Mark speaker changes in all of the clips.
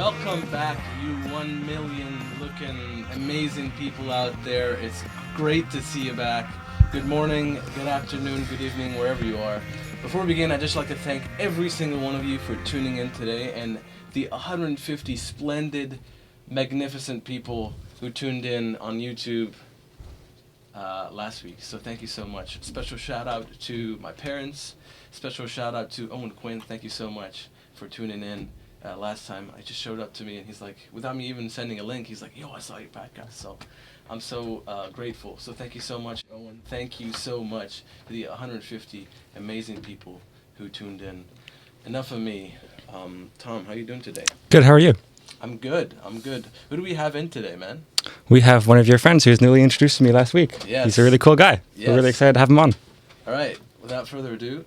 Speaker 1: Welcome back, you 1 million looking amazing people out there. It's great to see you back. Good morning, good afternoon, good evening, wherever you are. Before we begin, I'd just like to thank every single one of you for tuning in today and the 150 splendid, magnificent people who tuned in on YouTube last week. So thank you so much. Special shout out to my parents. Special shout out to Owen Quinn. Thank you so much for tuning in. Last time, I just showed up to me and he's like, without me even sending a link, he's like, yo, I saw your podcast. So I'm so grateful. So thank you so much, Owen. Thank you so much to the 150 amazing people who tuned in. Enough of me. Tom, how you doing today?
Speaker 2: Good, how are you?
Speaker 1: I'm good. Who do we have in today, man?
Speaker 2: We have one of your friends who was newly introduced to me last week.
Speaker 1: Yes.
Speaker 2: He's a really cool guy.
Speaker 1: Yes.
Speaker 2: We're really excited to have him on.
Speaker 1: All right, without further ado,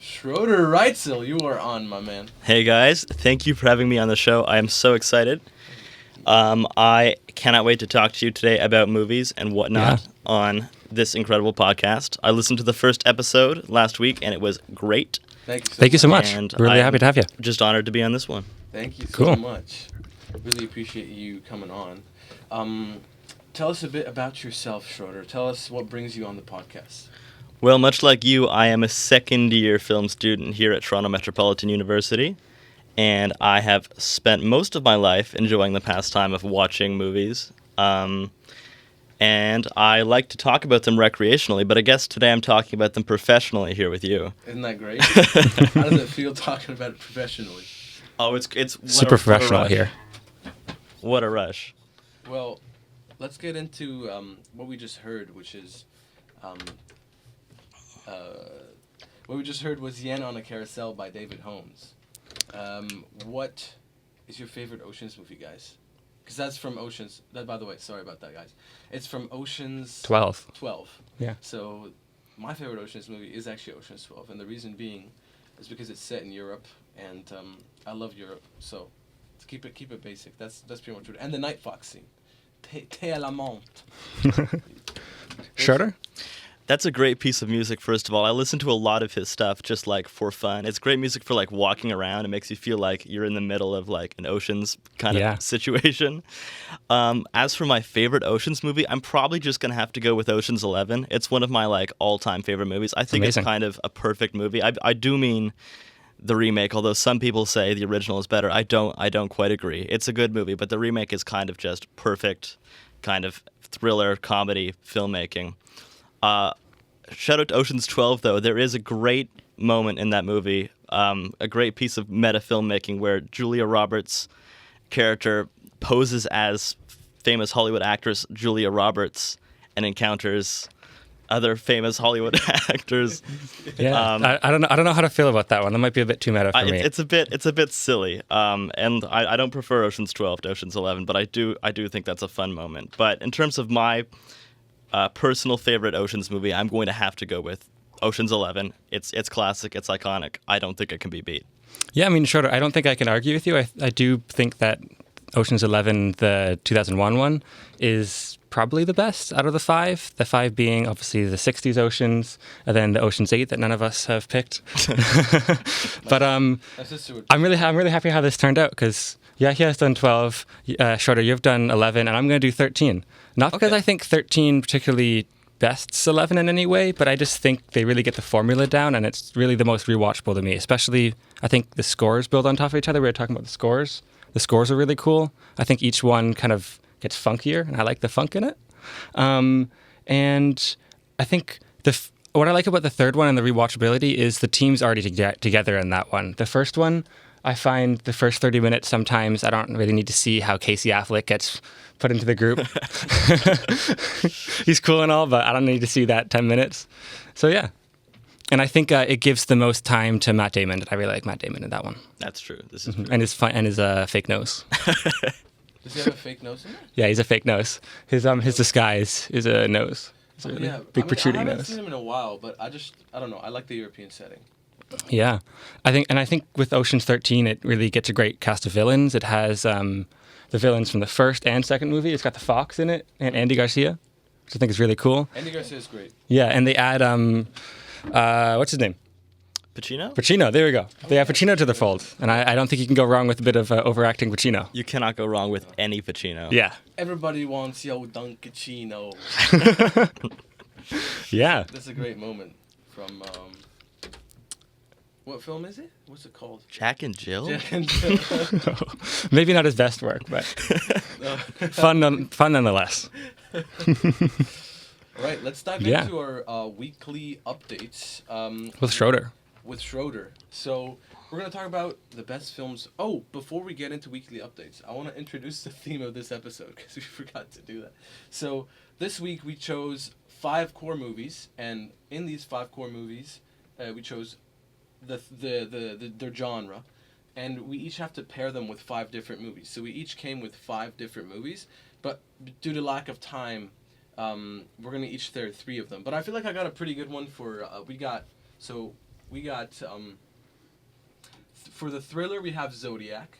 Speaker 1: Schroeder Reitzel, you are on, my man.
Speaker 3: Hey guys, thank you for having me on the show. I am so excited. I cannot wait to talk to you today about movies and whatnot on this incredible podcast. I listened to the first episode last week and it was great.
Speaker 1: Thank you
Speaker 2: so much.
Speaker 3: And
Speaker 2: We're really
Speaker 3: I'm
Speaker 2: happy to have you.
Speaker 3: Just honored to be on this one.
Speaker 1: Thank you so
Speaker 2: Cool.
Speaker 1: much. Really appreciate you coming on. Tell us a bit about yourself, Schroeder. Tell us what brings you on the podcast.
Speaker 3: Well, much like you, I am a second-year film student here at Toronto Metropolitan University, and I have spent most of my life enjoying the pastime of watching movies. And I like to talk about them recreationally, but I guess today I'm talking about them professionally here with you.
Speaker 1: Isn't that great? How does it feel talking about it professionally?
Speaker 3: Oh, it's
Speaker 2: Super professional here.
Speaker 3: What a rush.
Speaker 1: Well, let's get into what we just heard, which is... what we just heard was Yen on a Carousel by David Holmes. What is your favorite Oceans movie, guys? Because that's from Oceans... by the way, sorry about that, guys. It's from Oceans...
Speaker 2: 12. Yeah.
Speaker 1: So my favorite Oceans movie is actually Oceans 12. And the reason being is because it's set in Europe. And I love Europe. So to keep it basic. That's pretty much it. And the Night Fox scene. T'es à la menthe.
Speaker 2: Schroeder?
Speaker 3: That's a great piece of music, first of all. I listen to a lot of his stuff just, like, for fun. It's great music for, like, walking around. It makes you feel like you're in the middle of, like, an Oceans kind of situation. As for my favorite Oceans movie, I'm probably just going to have to go with Oceans 11. It's one of my, like, all-time favorite movies. I think
Speaker 2: Amazing.
Speaker 3: It's kind of a perfect movie. I do mean the remake, although some people say the original is better. I don't quite agree. It's a good movie, but the remake is kind of just perfect kind of thriller, comedy, filmmaking. Shout out to Ocean's 12, though. There is a great moment in that movie, a great piece of meta filmmaking where Julia Roberts' character poses as famous Hollywood actress Julia Roberts and encounters other famous Hollywood actors.
Speaker 2: Yeah, I don't know how to feel about that one. That might be a bit too meta for me.
Speaker 3: It's a bit silly, and I don't prefer Ocean's 12 to Ocean's 11, but I do think that's a fun moment. But in terms of my personal favorite Oceans movie, I'm going to have to go with Ocean's 11. It's classic. It's iconic. I don't think it can be beat.
Speaker 2: Yeah, I mean, Schroeder, I don't think I can argue with you. I do think that Ocean's 11, the 2001 one, is probably the best out of the five. The five being obviously the 60s Oceans, and then the Ocean's 8 that none of us have picked. But I'm really happy how this turned out because Yahya has done 12, Schroeder, you've done 11, and I'm going to do 13. Not because I think 13 particularly bests 11 in any way, but I just think they really get the formula down, and it's really the most rewatchable to me. Especially, I think the scores build on top of each other. We were talking about the scores. The scores are really cool. I think each one kind of gets funkier, and I like the funk in it. And I think what I like about the third one and the rewatchability is the team's already together in that one. The first one, I find the first 30 minutes sometimes I don't really need to see how Casey Affleck gets put into the group. He's cool and all, but I don't need to see that 10 minutes. So yeah. And I think it gives the most time to Matt Damon. I really like Matt Damon in that one.
Speaker 3: That's true. This is true.
Speaker 2: And his fake nose.
Speaker 1: Does he have a fake nose in it?
Speaker 2: Yeah, he's a fake nose. His disguise is a nose. It's a really big protruding nose.
Speaker 1: I haven't seen him in a while, but I don't know. I like the European setting.
Speaker 2: Yeah, I think with Ocean's 13, it really gets a great cast of villains. It has the villains from the first and second movie. It's got the Fox in it and Andy Garcia, which I think is really cool.
Speaker 1: Andy Garcia is great.
Speaker 2: Yeah, and they add what's his name?
Speaker 3: Pacino?
Speaker 2: Pacino, there we go. They have Pacino to the fold, and I don't think you can go wrong with a bit of overacting Pacino.
Speaker 3: You cannot go wrong with any Pacino.
Speaker 2: Yeah.
Speaker 1: Everybody wants yo Dunkachino.
Speaker 2: Yeah.
Speaker 1: That's a great moment from what film is it? What's it called?
Speaker 3: Jack and Jill?
Speaker 1: Jack and Jill.
Speaker 2: Maybe not his best work, but fun nonetheless.
Speaker 1: All right, let's dive
Speaker 2: Yeah.
Speaker 1: into our weekly updates.
Speaker 2: With Schroeder.
Speaker 1: With Schroeder. So we're going to talk about the best films. Oh, before we get into weekly updates, I want to introduce the theme of this episode because we forgot to do that. So this week we chose 5 core movies, and in these 5 core movies, we chose their genre, and we each have to pair them with 5 different movies. So we each came with 5 different movies, but due to lack of time, we're gonna each share 3 of them. But I feel like I got a pretty good one for for the thriller we have Zodiac,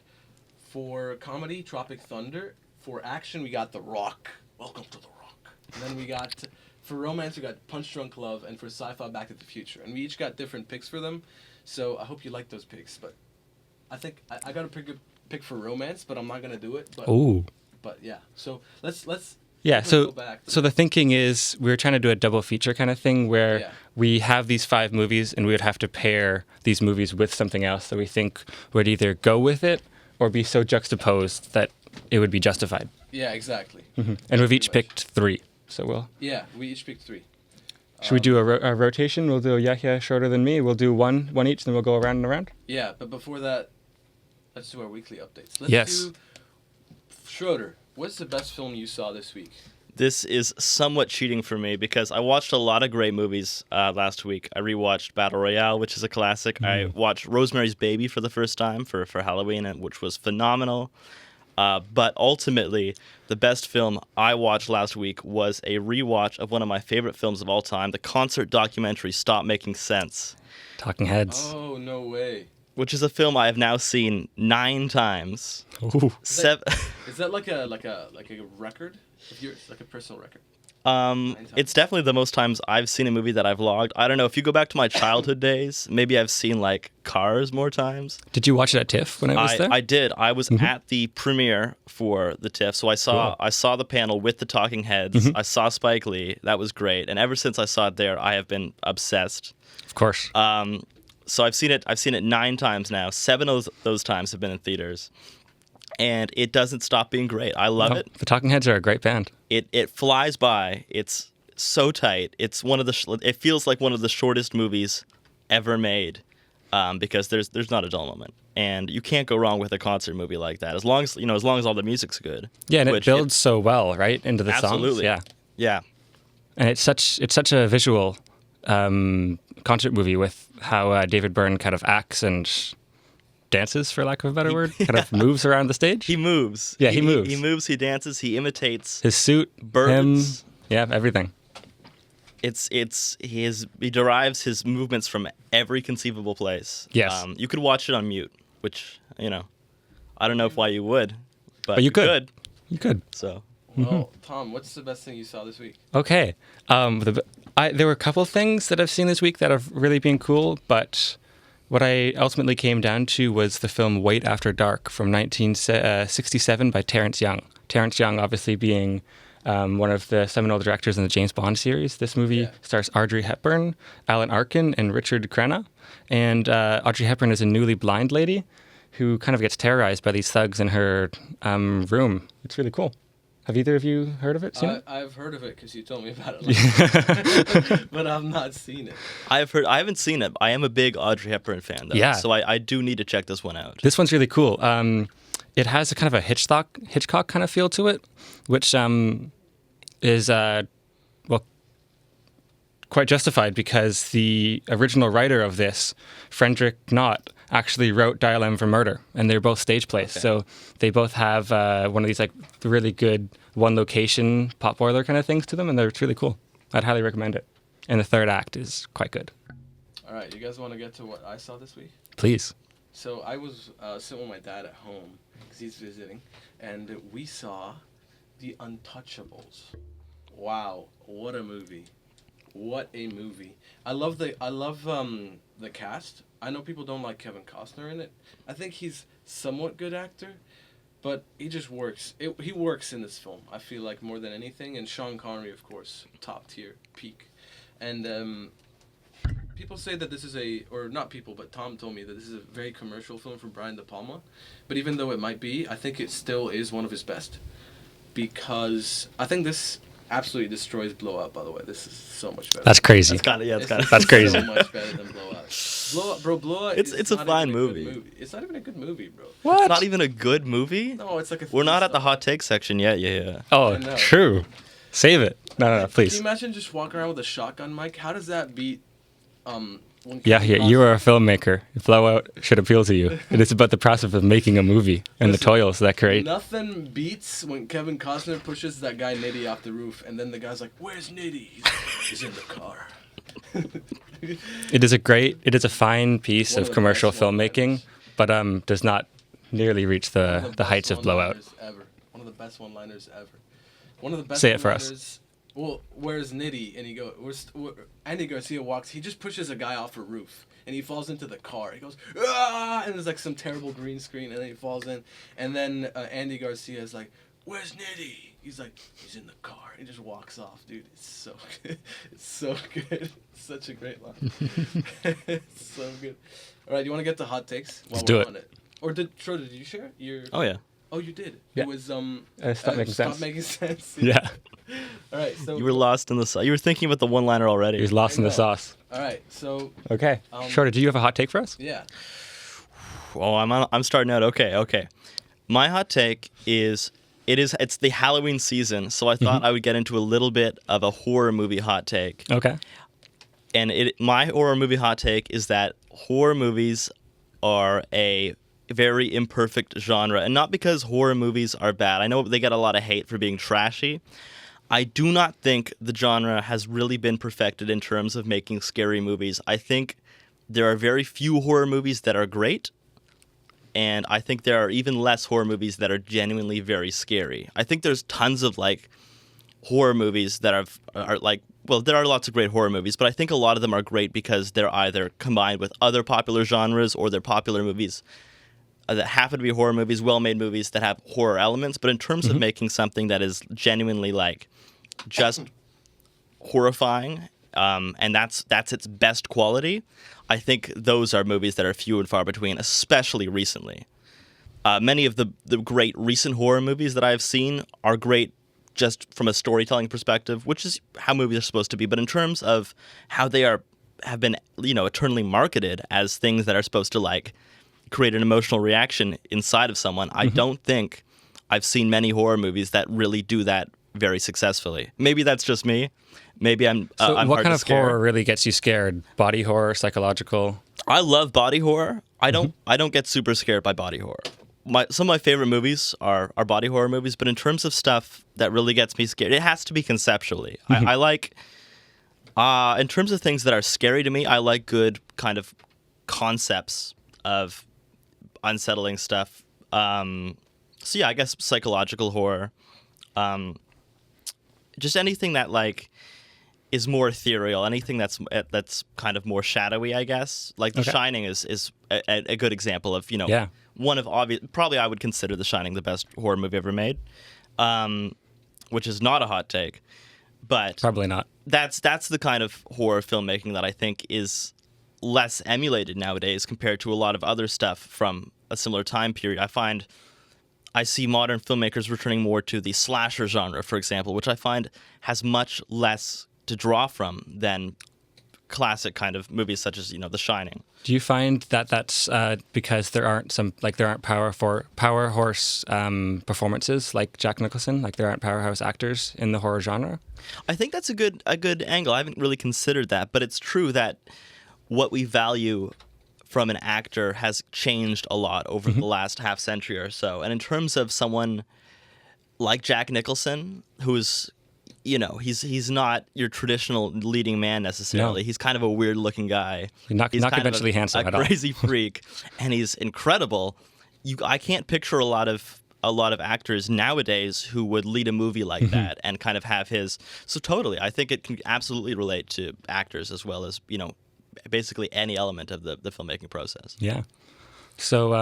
Speaker 1: for comedy Tropic Thunder, for action we got The Rock. Welcome to The Rock. And then we got for romance we got Punch Drunk Love, and for sci-fi Back to the Future. And we each got different picks for them. So I hope you like those picks. But I think I got a pretty good pick for romance, but I'm not gonna do it. But
Speaker 2: Ooh.
Speaker 1: But yeah. So let's
Speaker 2: Yeah,
Speaker 1: go
Speaker 2: so
Speaker 1: back to
Speaker 2: so the thinking is we're trying to do a double feature kind of thing where
Speaker 1: Yeah.
Speaker 2: we have these 5 movies and we would have to pair these movies with something else that we think would either go with it or be so juxtaposed that it would be justified.
Speaker 1: Yeah, exactly.
Speaker 2: And we've each picked 3. So
Speaker 1: Yeah, we each picked 3.
Speaker 2: should we do a rotation? We'll do Yahya, Schroeder, then me. We'll do one each, then we'll go around and around.
Speaker 1: Yeah, but before that, let's do our weekly updates. Let's
Speaker 2: Yes.
Speaker 1: do Schroeder. What's the best film you saw this week?
Speaker 3: This is somewhat cheating for me because I watched a lot of great movies last week. I rewatched Battle Royale, which is a classic. I watched Rosemary's Baby for the first time for Halloween, which was phenomenal. But ultimately, the best film I watched last week was a rewatch of one of my favorite films of all time, the concert documentary Stop Making Sense,
Speaker 2: Talking Heads.
Speaker 1: Oh, no way.
Speaker 3: which is a film I have now seen 9 times.
Speaker 2: Ooh.
Speaker 1: Is that like a record of yours, like a personal record?
Speaker 3: It's definitely the most times I've seen a movie that I've logged. I don't know, if you go back to my childhood days, maybe I've seen like Cars more times.
Speaker 2: Did you watch it at TIFF when I was there?
Speaker 3: I did. I was at the premiere for the TIFF, so I saw the panel with the talking heads. I saw Spike Lee. That was great. And ever since I saw it there, I have been obsessed.
Speaker 2: Of course.
Speaker 3: So I've seen it 9 times now. 7 of those times have been in theaters. And it doesn't stop being great. I love it.
Speaker 2: The Talking Heads are a great band.
Speaker 3: It flies by. It's so tight. It's it feels like one of the shortest movies ever made, because there's not a dull moment, and you can't go wrong with a concert movie like that. As long as all the music's good.
Speaker 2: Yeah, and it builds so well, right, into the songs.
Speaker 3: Absolutely. Yeah.
Speaker 2: And it's such a visual concert movie with how David Byrne kind of acts and dances, for lack of a better word, kind of moves around the stage.
Speaker 3: He moves.
Speaker 2: Yeah, he moves.
Speaker 3: He moves. He dances. He imitates
Speaker 2: His suit,
Speaker 3: birds.
Speaker 2: him, yeah, everything.
Speaker 3: He derives his movements from every conceivable place.
Speaker 2: Yes.
Speaker 3: You could watch it on mute, which I don't know why you would, but
Speaker 2: you could. You could.
Speaker 3: So.
Speaker 1: Well, Tom, what's the best thing you saw this week?
Speaker 2: Okay. There were a couple of things that I've seen this week that have really been cool, but what I ultimately came down to was the film Wait After Dark from 1967 by Terrence Young. Terrence Young obviously being one of the seminal directors in the James Bond series. This movie stars Audrey Hepburn, Alan Arkin, and Richard Crenna. And Audrey Hepburn is a newly blind lady who kind of gets terrorized by these thugs in her room. It's really cool. Have either of you heard of it? Seen it?
Speaker 1: I've heard of it because you told me about it, but I've not seen it.
Speaker 3: I haven't seen it. I am a big Audrey Hepburn fan, though.
Speaker 2: Yeah.
Speaker 3: So I do need to check this one out.
Speaker 2: This one's really cool. It has a kind of a Hitchcock kind of feel to it, which is quite justified because the original writer of this, Frederick Knott, actually wrote Dial M for Murder, and they're both stage plays. Okay. So they both have one of these like really good one location potboiler kind of things to them, and it's really cool. I'd highly recommend it. And the third act is quite good.
Speaker 1: All right, you guys want to get to what I saw this week?
Speaker 2: Please.
Speaker 1: So I was sitting with my dad at home because he's visiting, and we saw The Untouchables. Wow, what a movie. What a movie! I love the cast. I know people don't like Kevin Costner in it. I think he's somewhat good actor, but he just works. He works in this film. I feel like more than anything. And Sean Connery, of course, top tier, peak. And people say that this is or not people, but Tom told me that this is a very commercial film for Brian De Palma. But even though it might be, I think it still is one of his best, because I think this absolutely destroys Blowout. By the way, this is so much better.
Speaker 2: That's crazy.
Speaker 3: That's
Speaker 2: crazy.
Speaker 1: So much better than Blowout.
Speaker 3: It's a fine movie.
Speaker 1: It's not even a good movie, bro.
Speaker 2: What?
Speaker 3: It's not even a good movie?
Speaker 1: No, it's like a.
Speaker 3: We're not at the hot take section yet. Yeah.
Speaker 2: Oh,
Speaker 1: I know.
Speaker 2: true. Save it. No,
Speaker 1: Can
Speaker 2: please.
Speaker 1: you imagine just walking around with a shotgun mic? How does that beat? When
Speaker 2: Yeah,
Speaker 1: Kevin
Speaker 2: you
Speaker 1: Costner-
Speaker 2: are a filmmaker. Blowout should appeal to you. It is about the process of making a movie and the
Speaker 1: Listen,
Speaker 2: toils that create.
Speaker 1: Nothing beats when Kevin Costner pushes that guy Nitty off the roof, and then the guy's like, "Where's Nitty?" He's in the car.
Speaker 2: It is a fine piece
Speaker 1: One
Speaker 2: of
Speaker 1: of the
Speaker 2: commercial
Speaker 1: best
Speaker 2: filmmaking, but does not nearly reach the heights of Blowout.
Speaker 1: One of the best one-liners ever. One of the best.
Speaker 2: Say it for us.
Speaker 1: one-liners- Well, where's Nitty? And he goes, Andy Garcia walks. He just pushes a guy off a roof, and he falls into the car. He goes, ah! And there's like some terrible green screen, and then he falls in. And then Andy Garcia is like, "Where's Nitty?" He's like, "He's in the car." He just walks off, dude. It's so good. It's so good. It's such a great line. It's so good. All right, you want to get to hot takes? While
Speaker 2: Let's do
Speaker 1: we're
Speaker 2: it.
Speaker 1: on it. Or did Schroeder? Did you share your?
Speaker 3: Oh, yeah.
Speaker 1: Oh, you did.
Speaker 2: Yeah.
Speaker 1: It was
Speaker 2: Stop Making Sense.
Speaker 1: Stop making sense.
Speaker 2: Yeah,
Speaker 1: All right. So
Speaker 3: You were lost in the sauce. You were thinking about the one-liner
Speaker 2: he
Speaker 3: already.
Speaker 2: was lost in the
Speaker 1: know.
Speaker 2: sauce.
Speaker 1: All right. So
Speaker 2: Okay.
Speaker 1: Um,
Speaker 2: Shorter, do you have a hot take for us?
Speaker 1: yeah.
Speaker 3: Oh, I'm starting out. Okay. My hot take is it's the Halloween season, so I thought I would get into a little bit of a horror movie hot take.
Speaker 2: Okay.
Speaker 3: And my horror movie hot take is that horror movies are a very imperfect genre, and not because horror movies are bad. I know they get a lot of hate for being trashy. I do not think the genre has really been perfected in terms of making scary movies. I think there are very few horror movies that are great, and I think there are even less horror movies that are genuinely very scary. I think there's tons of horror movies that are like, well, there are lots of great horror movies, but I think a lot of them are great because they're either combined with other popular genres or they're popular movies that happen to be horror movies, well-made movies that have horror elements. But in terms of making something that is genuinely just horrifying, and that's its best quality, I think those are movies that are few and far between, especially recently. Many of the great recent horror movies that I've seen are great just from a storytelling perspective, which is how movies are supposed to be. But in terms of how they have been, eternally marketed as things that are supposed to create an emotional reaction inside of someone, I don't think I've seen many horror movies that really do that very successfully. Maybe that's just me. Maybe I'm
Speaker 2: So
Speaker 3: I'm
Speaker 2: what
Speaker 3: hard
Speaker 2: kind
Speaker 3: to
Speaker 2: of
Speaker 3: scare.
Speaker 2: horror really gets you scared? Body horror, psychological?
Speaker 3: I love body horror. I don't get super scared by body horror. Some of my favorite movies are body horror movies, but in terms of stuff that really gets me scared, it has to be conceptually. I like, in terms of things that are scary to me, I like good kind of concepts of unsettling stuff. So yeah, I guess psychological horror. Just anything that is more ethereal, anything that's kind of more shadowy, I guess. Like The Shining is a good example of, one of obvious. Probably I would consider The Shining the best horror movie ever made, which is not a hot take, but
Speaker 2: Probably not.
Speaker 3: that's the kind of horror filmmaking that I think is less emulated nowadays compared to a lot of other stuff from a similar time period. I see modern filmmakers returning more to the slasher genre, for example, which I find has much less to draw from than classic kind of movies such as, The Shining.
Speaker 2: Do you find that that's because there aren't power horse performances like Jack Nicholson, like there aren't powerhouse actors in the horror genre?
Speaker 3: I think that's a good angle. I haven't really considered that, but it's true that what we value from an actor has changed a lot over the last half century or so. And in terms of someone like Jack Nicholson, who's, he's not your traditional leading man necessarily.
Speaker 2: No.
Speaker 3: He's kind of a weird looking guy.
Speaker 2: Not
Speaker 3: He's kind of
Speaker 2: conventionally handsome
Speaker 3: a
Speaker 2: at all.
Speaker 3: crazy freak, and he's incredible. I can't picture a lot of a lot of actors nowadays who would lead a movie like that and kind of have his. So totally, I think it can absolutely relate to actors as well as, basically any element of the filmmaking process.
Speaker 2: Yeah. So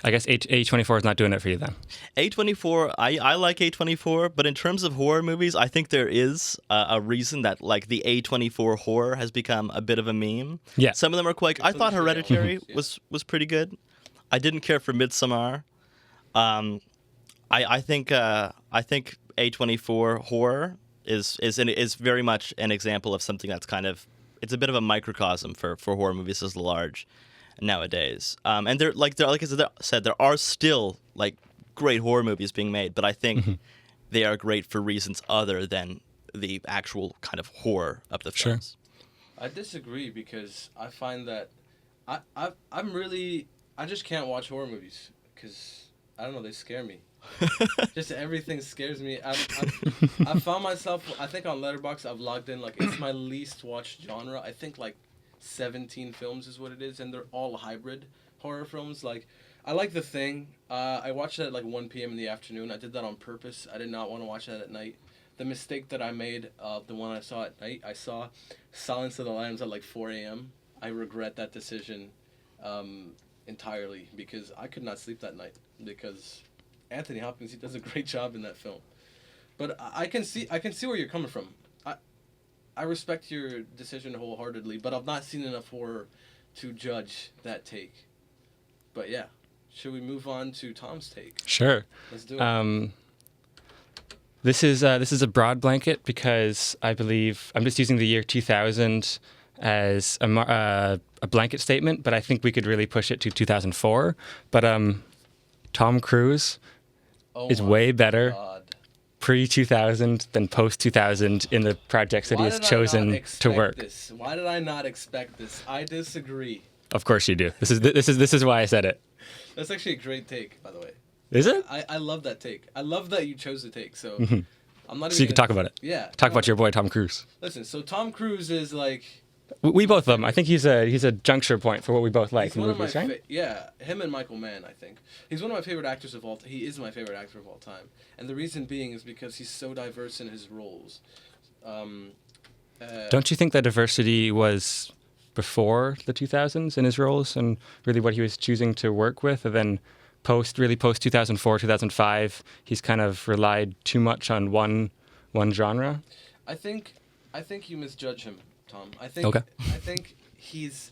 Speaker 2: I guess A24 is not doing it for you then.
Speaker 3: A24, I like A24, but in terms of horror movies, I think there is a reason that like the A24 horror has become a bit of a meme.
Speaker 2: Yeah.
Speaker 3: Some of them are quite. I thought Hereditary was pretty good. I didn't care for Midsommar. I think A24 horror is very much an example of something that's kind of, it's a bit of a microcosm for horror movies as large nowadays. And like I said, there are still like great horror movies being made, but I think they are great for reasons other than the actual kind of horror of the films.
Speaker 1: I disagree because I find that I just can't watch horror movies because I don't know, they scare me. Just everything scares me. I found myself, I think on Letterboxd I've logged in, like it's my least watched genre. I think like 17 films is what it is, and they're all hybrid horror films. Like I like The Thing. I watched it at like 1 p.m. in the afternoon. I did that on purpose. I did not want to watch that at night. The mistake that I made, the one I saw at night, I saw Silence of the Lambs at like 4 a.m. I regret that decision entirely because I could not sleep that night because Anthony Hopkins, he does a great job in that film. But I can see where you're coming from. I respect your decision wholeheartedly, but I've not seen enough horror to judge that take. But yeah, should we move on to Tom's take?
Speaker 2: Sure.
Speaker 1: Let's do it.
Speaker 2: This is a broad blanket because I believe I'm just using the year 2000 as a blanket statement, but I think we could really push it to 2004. But Tom Cruise is way better pre-2000 than post-2000 in the projects that he has chosen to work.
Speaker 1: Why did I not expect this? I disagree.
Speaker 2: Of course you do. This is why I said it.
Speaker 1: That's actually a great take, by the way.
Speaker 2: Is it?
Speaker 1: I love that take. I love that you chose the take. So I'm not.
Speaker 2: So you can talk about it.
Speaker 1: Yeah.
Speaker 2: Talk about your boy Tom Cruise.
Speaker 1: Listen, so Tom Cruise is like.
Speaker 2: We both love him. I think he's a juncture point for what we both like in movies, right?
Speaker 1: Yeah, him and Michael Mann, I think. He's one of my favorite actors of all time. He is my favorite actor of all time. And the reason being is because he's so diverse in his roles.
Speaker 2: Don't you think that diversity was before the 2000s in his roles and really what he was choosing to work with? And then post 2004, 2005, he's kind of relied too much on one genre?
Speaker 1: I think you misjudge him, Tom. I think he's,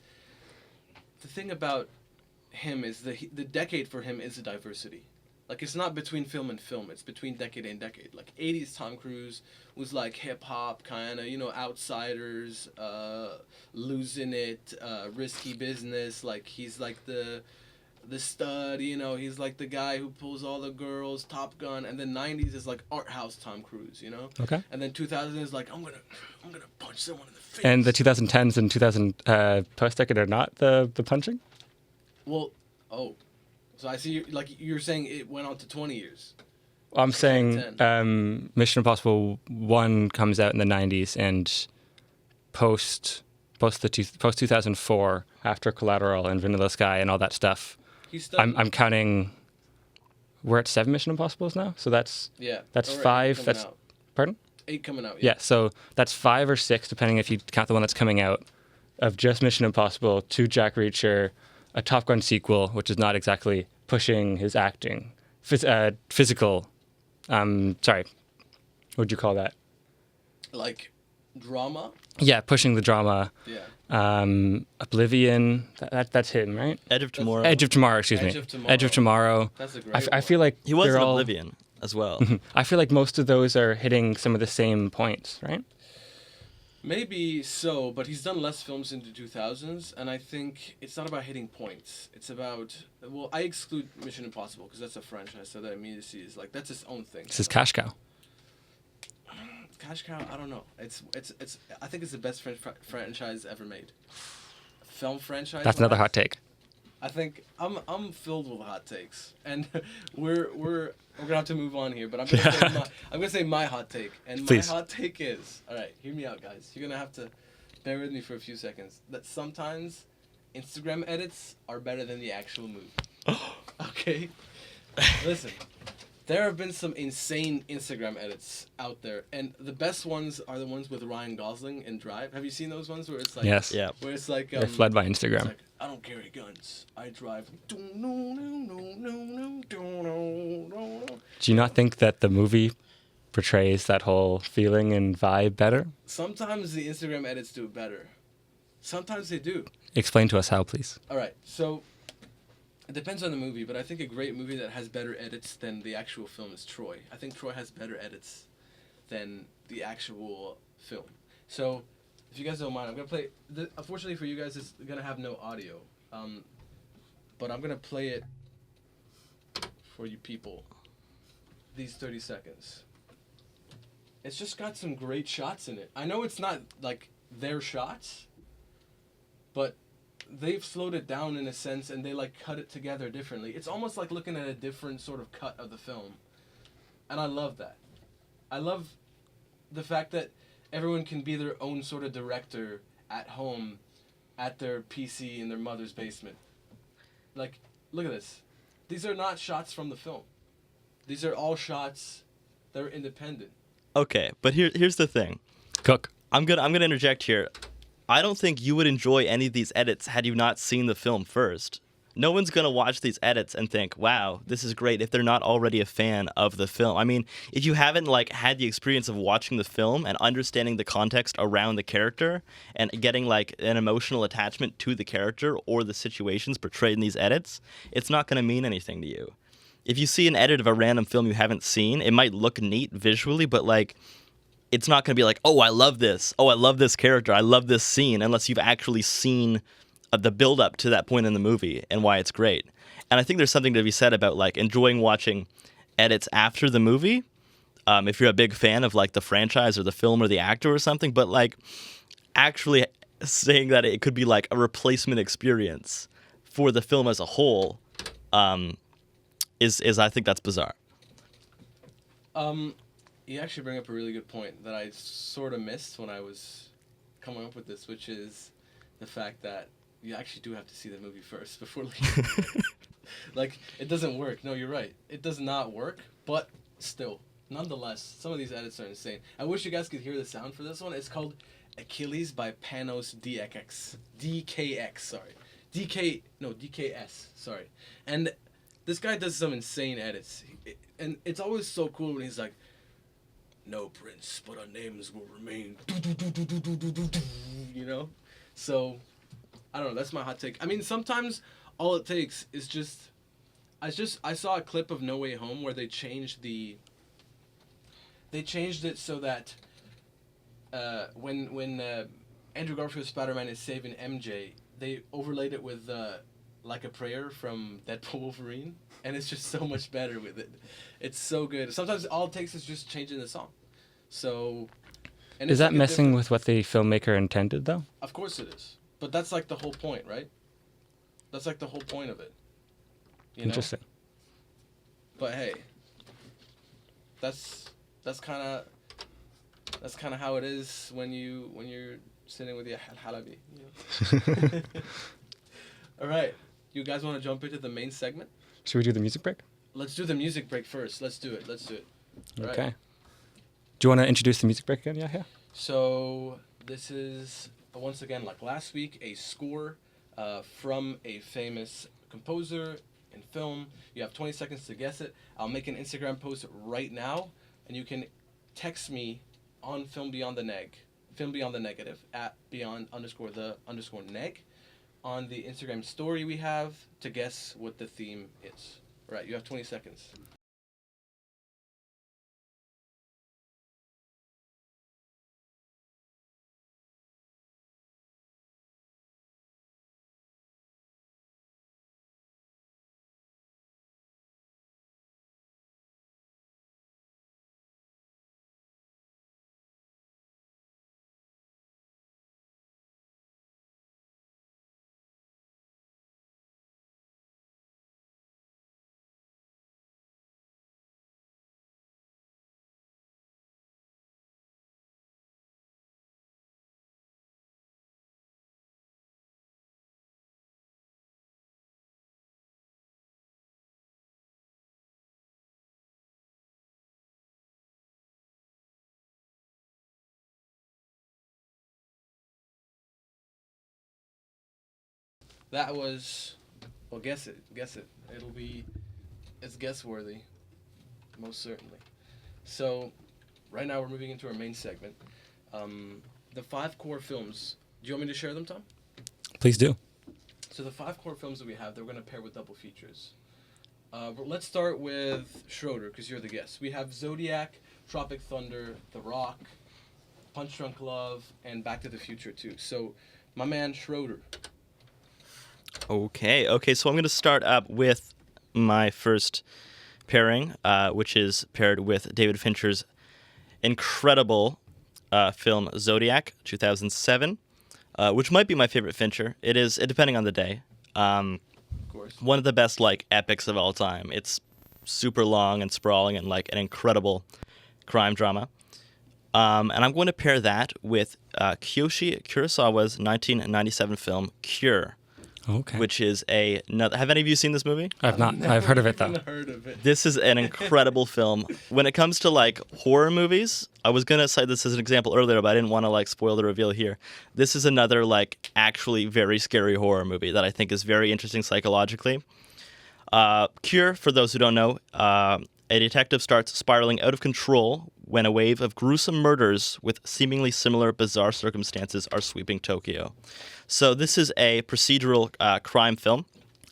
Speaker 1: the thing about him is the decade for him is a diversity. Like it's not between film and film, it's between decade and decade. Like 80s Tom Cruise was like hip hop kind of, Outsiders, Losing It, Risky Business. Like he's like the stud, he's like the guy who pulls all the girls, Top Gun. And then 90s is like art house Tom Cruise,
Speaker 2: Okay.
Speaker 1: And then 2000 is like I'm gonna punch someone in the face.
Speaker 2: And the 2010s and 2000 post decade are not the punching?
Speaker 1: Well, so I see you're saying it went on to 20 years.
Speaker 2: I'm saying Mission Impossible 1 comes out in the 90s and post 2004 after Collateral and Vanilla Sky and all that stuff. I'm counting. We're at 7 Mission Impossibles now, so that's 5. That's
Speaker 1: out.
Speaker 2: Pardon?
Speaker 1: 8 coming out.
Speaker 2: Yeah, so that's 5 or 6, depending if you count the one that's coming out, of just Mission Impossible, 2 Jack Reacher, a Top Gun sequel, which is not exactly pushing his acting, physical. Sorry, what would you call that?
Speaker 1: Like drama.
Speaker 2: Yeah, pushing the drama.
Speaker 1: Yeah.
Speaker 2: Oblivion. That's him, right?
Speaker 3: Edge of Tomorrow.
Speaker 2: Edge of Tomorrow. Excuse me. Edge of Tomorrow.
Speaker 1: That's a great
Speaker 2: I feel like
Speaker 3: he was in
Speaker 2: all...
Speaker 3: Oblivion as well.
Speaker 2: I feel like most of those are hitting some of the same points, right?
Speaker 1: Maybe so, but he's done less films in the 2000s, and I think it's not about hitting points. It's about, well, I exclude Mission Impossible because that's a franchise, so that immediacy is like, that's its own thing.
Speaker 2: This is Cash Cow.
Speaker 1: Cash Cow, I don't know. It's. I think it's the best franchise ever made. Film franchise.
Speaker 2: That's another hot take.
Speaker 1: I think I'm filled with hot takes, and we're gonna have to move on here. But I'm gonna say my hot take, and
Speaker 2: Please.
Speaker 1: my hot take is, all right. Hear me out, guys. You're gonna have to bear with me for a few seconds. That sometimes Instagram edits are better than the actual movie. Okay. Listen, there have been some insane Instagram edits out there, and the best ones are the ones with Ryan Gosling in Drive. Have you seen those ones where it's like,
Speaker 2: Yes.
Speaker 3: Yeah.
Speaker 1: where it's like,
Speaker 2: They're fled by
Speaker 1: it's
Speaker 2: Instagram.
Speaker 1: like, I don't carry guns, I drive. Do
Speaker 2: you not think that the movie portrays that whole feeling and vibe better?
Speaker 1: Sometimes the Instagram edits do it better. Sometimes they do.
Speaker 2: Explain to us how, please.
Speaker 1: All right, so it depends on the movie, but I think a great movie that has better edits than the actual film is Troy. I think Troy has better edits than the actual film. So, if you guys don't mind, I'm gonna play. Unfortunately for you guys, it's gonna have no audio, but I'm gonna play it for you people. These 30 seconds. It's just got some great shots in it. I know it's not like their shots, but they've slowed it down in a sense, and they like cut it together differently. It's almost like looking at a different sort of cut of the film, and I love that. I love the fact that everyone can be their own sort of director at home, at their PC in their mother's basement. Like, look at this. These are not shots from the film. These are all shots that are independent.
Speaker 3: Okay, but here's the thing.
Speaker 2: Cook.
Speaker 3: I'm gonna interject here. I don't think you would enjoy any of these edits had you not seen the film first. No one's gonna watch these edits and think, "Wow, this is great," if they're not already a fan of the film. I mean, if you haven't like had the experience of watching the film and understanding the context around the character and getting like an emotional attachment to the character or the situations portrayed in these edits, it's not gonna mean anything to you. If you see an edit of a random film you haven't seen, it might look neat visually, but like it's not going to be like, "Oh, I love this. Oh, I love this character. I love this scene," unless you've actually seen the build up to that point in the movie and why it's great. And I think there's something to be said about like enjoying watching edits after the movie, if you're a big fan of like the franchise or the film or the actor or something, but like actually saying that it could be like a replacement experience for the film as a whole, is I think that's bizarre.
Speaker 1: You actually bring up a really good point that I sort of missed when I was coming up with this, which is the fact that you actually do have to see the movie first before leaving. Like, it doesn't work. No, you're right. It does not work, but still, nonetheless, some of these edits are insane. I wish you guys could hear the sound for this one. It's called Achilles by Panos DKX, sorry. DKS, sorry. And this guy does some insane edits. And it's always so cool when he's like, "No, Prince, but our names will remain." You know? So, I don't know. That's my hot take. I mean, sometimes all it takes is just... I saw a clip of No Way Home where they changed it so that when Andrew Garfield's Spider-Man is saving MJ, they overlaid it with like a prayer from Deadpool Wolverine, and it's just so much better with it. It's so good. Sometimes all it takes is just changing the song. So, and
Speaker 2: Is
Speaker 1: it's
Speaker 2: that
Speaker 1: like a
Speaker 2: messing
Speaker 1: different...
Speaker 2: with what the filmmaker intended, though?
Speaker 1: Of course it is. But that's like the whole point, right? That's like the whole point of it. You know?
Speaker 2: Interesting.
Speaker 1: But hey, that's kind of how it is when you're sitting with your halabi. You know? All right, you guys want to jump into the main segment?
Speaker 2: Should we do the music break?
Speaker 1: Let's do the music break first. Let's do it. All
Speaker 2: Okay.
Speaker 1: right.
Speaker 2: Do you want to introduce the music break again, Yahya?
Speaker 1: So this is once again, like last week, a score from a famous composer in film. You have 20 seconds to guess it. I'll make an Instagram post right now, and you can text me on Film Beyond the Negative at beyond_the_neg on the Instagram story we have to guess what the theme is. All right, you have 20 seconds. That was, well, guess it. It's guess worthy, most certainly. So, right now we're moving into our main segment. The 5 core films. Do you want me to share them, Tom?
Speaker 2: Please do.
Speaker 1: So the 5 core films that we have, they're going to pair with double features. But let's start with Schroeder, because you're the guest. We have Zodiac, Tropic Thunder, The Rock, Punch Drunk Love, and Back to the Future 2. So, my man Schroeder.
Speaker 3: Okay, so I'm going to start up with my first pairing, which is paired with David Fincher's incredible film Zodiac, 2007, which might be my favorite Fincher. It is, depending on the day.
Speaker 1: Of course.
Speaker 3: One of the best, like, epics of all time. It's super long and sprawling and, like, an incredible crime drama. And I'm going to pair that with Kiyoshi Kurosawa's 1997 film Cure,
Speaker 2: Okay.
Speaker 3: which is another. Have any of you seen this movie?
Speaker 2: I've not. I've heard of it, though.
Speaker 1: Heard of it.
Speaker 3: This is an incredible film. When it comes to, like, horror movies, I was going to cite this as an example earlier, but I didn't want to, like, spoil the reveal here. This is another, like, actually very scary horror movie that I think is very interesting psychologically. Cure, for those who don't know, a detective starts spiraling out of control when a wave of gruesome murders with seemingly similar bizarre circumstances are sweeping Tokyo. So this is a procedural crime film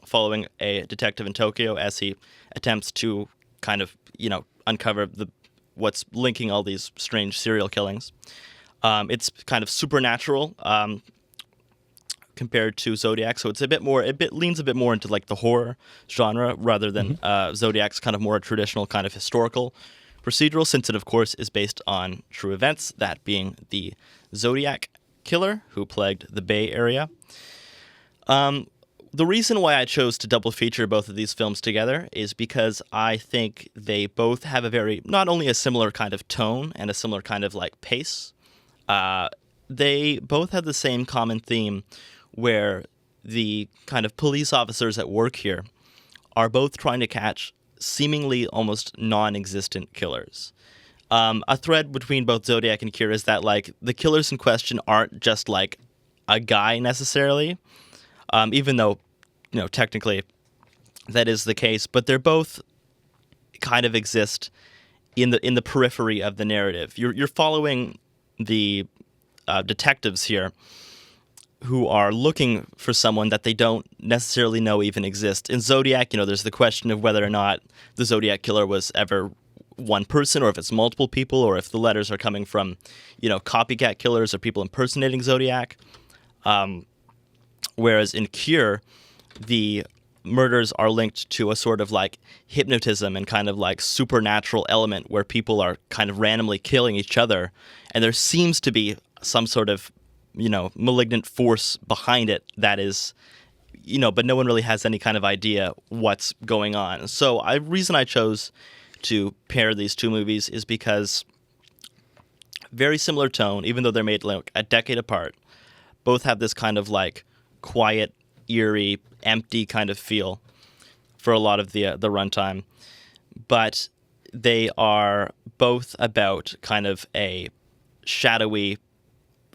Speaker 3: following a detective in Tokyo as he attempts to kind of, uncover what's linking all these strange serial killings. It's kind of supernatural compared to Zodiac, so it's leans a bit more into, like, the horror genre rather than Zodiac's kind of more traditional kind of historical procedural, since it, of course, is based on true events, that being the Zodiac killer who plagued the Bay Area. The reason why I chose to double feature both of these films together is because I think they both have not only a similar kind of tone and a similar kind of, like, pace, they both have the same common theme where the kind of police officers at work here are both trying to catch seemingly almost non-existent killers. A thread between both Zodiac and Cure is that, like, the killers in question aren't just, like, a guy necessarily, even though, technically that is the case, but they're both kind of exist in the periphery of the narrative. You're following the detectives here who are looking for someone that they don't necessarily know even exists. In Zodiac, there's the question of whether or not the Zodiac killer was ever one person, or if it's multiple people, or if the letters are coming from, copycat killers or people impersonating Zodiac. Whereas in Cure, the murders are linked to a sort of, like, hypnotism and kind of, like, supernatural element where people are kind of randomly killing each other, and there seems to be some sort of malignant force behind it that is, but no one really has any kind of idea what's going on. So reason I chose to pair these two movies is because very similar tone, even though they're made, like, a decade apart, both have this kind of, like, quiet, eerie, empty kind of feel for a lot of the runtime. But they are both about kind of a shadowy,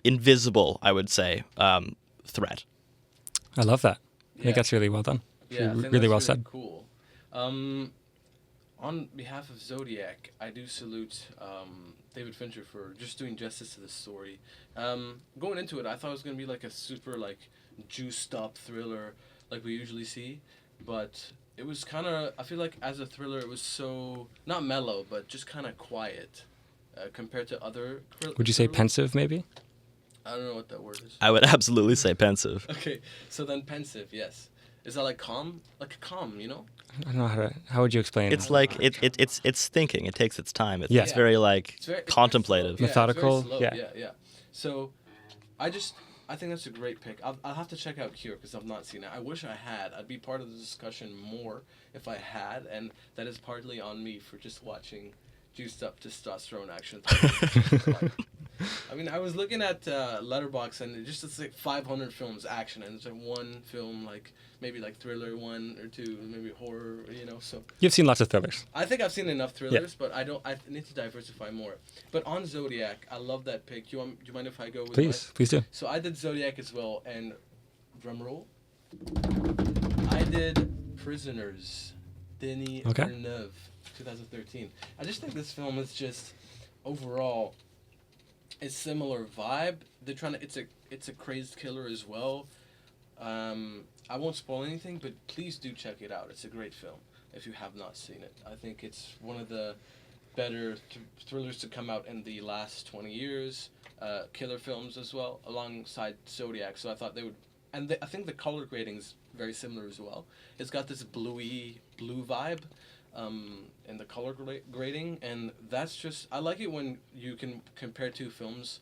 Speaker 3: invisible, I would say, threat.
Speaker 2: I love that. I
Speaker 1: Yeah.
Speaker 2: think that's really well done.
Speaker 1: Yeah, I think
Speaker 2: Really
Speaker 1: that's
Speaker 2: well said.
Speaker 1: Cool. On behalf of Zodiac, I do salute David Fincher for just doing justice to the story. Going into it, I thought it was going to be, like, a super, like, juiced up thriller like we usually see, but it was kind of, I feel like as a thriller it was so, not mellow, but just kind of quiet compared to other
Speaker 2: Would you say
Speaker 1: thrillers.
Speaker 2: pensive, maybe?
Speaker 1: I don't know what that word is.
Speaker 3: I would absolutely say pensive.
Speaker 1: Okay, so then pensive, yes. Is that like calm? Like calm,
Speaker 2: I don't know how would you explain
Speaker 3: It's
Speaker 2: that?
Speaker 3: like it's thinking. It takes its time. It's,
Speaker 2: Yeah.
Speaker 3: it's very, like,
Speaker 1: It's very
Speaker 3: contemplative.
Speaker 1: slow.
Speaker 2: Methodical,
Speaker 1: It's very
Speaker 2: yeah.
Speaker 1: slow. Yeah. So, I think that's a great pick. I'll have to check out Cure because I've not seen it. I wish I had. I'd be part of the discussion more if I had, and that is partly on me for just watching juiced up testosterone action. I mean, I was looking at Letterboxd, and it's like 500 films action, and it's like one film, like maybe like thriller, one or two, maybe horror, So
Speaker 2: You've seen lots of thrillers.
Speaker 1: I think I've seen enough thrillers, but I need to diversify more. But on Zodiac, I love that pick. Do you mind if I go with
Speaker 2: Please do.
Speaker 1: So I did Zodiac as well, and drum roll. I did Prisoners, Denis
Speaker 2: Okay.
Speaker 1: Villeneuve, 2013. I just think this film is just overall a similar vibe. They're trying to. It's a crazed killer as well. I won't spoil anything, but please do check it out. It's a great film if you have not seen it. I think it's one of the better thrillers to come out in the last 20 years. Killer films as well, alongside Zodiac. So I thought they would, and I think the color grading's very similar as well. It's got this bluey blue vibe, in the color grading, and that's just I like it when you can compare two films,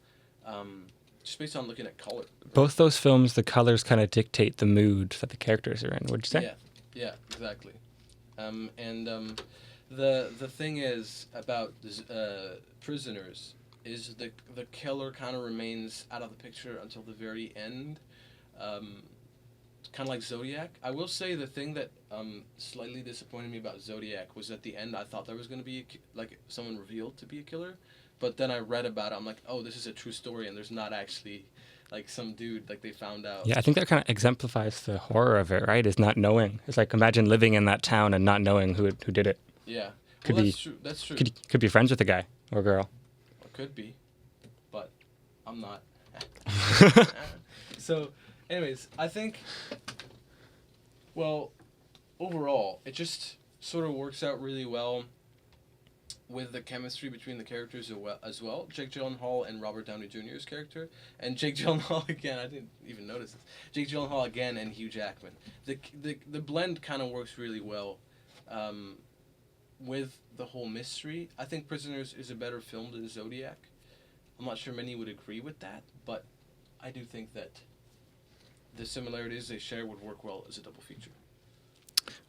Speaker 1: just based on looking at color.
Speaker 2: Both those films, the colors kind of dictate the mood that the characters are in. Would you say?
Speaker 1: Yeah, exactly. The thing is about Prisoners is the killer kind of remains out of the picture until the very end, kind of like Zodiac. I will say the thing that slightly disappointed me about Zodiac was at the end I thought there was going to be like someone revealed to be a killer, but then I read about it. I'm like, oh, this is a true story, and there's not actually like some dude like they found out.
Speaker 2: Yeah, I think that kind of exemplifies the horror of it, right? Is not knowing. It's like imagine living in that town and not knowing who did it.
Speaker 1: Yeah,
Speaker 2: Could
Speaker 1: well,
Speaker 2: be
Speaker 1: that's true. That's true.
Speaker 2: Could be friends with a guy or girl.
Speaker 1: Could be, but I'm not. So, anyways, I think, well, overall, it just sort of works out really well with the chemistry between the characters as well. Jake Gyllenhaal and Robert Downey Jr.'s character, and Jake Gyllenhaal again. I didn't even notice this. Jake Gyllenhaal again and Hugh Jackman. The blend kind of works really well, with the whole mystery. I think Prisoners is a better film than Zodiac. I'm not sure many would agree with that, but I do think that the similarities they share would work well as a double feature.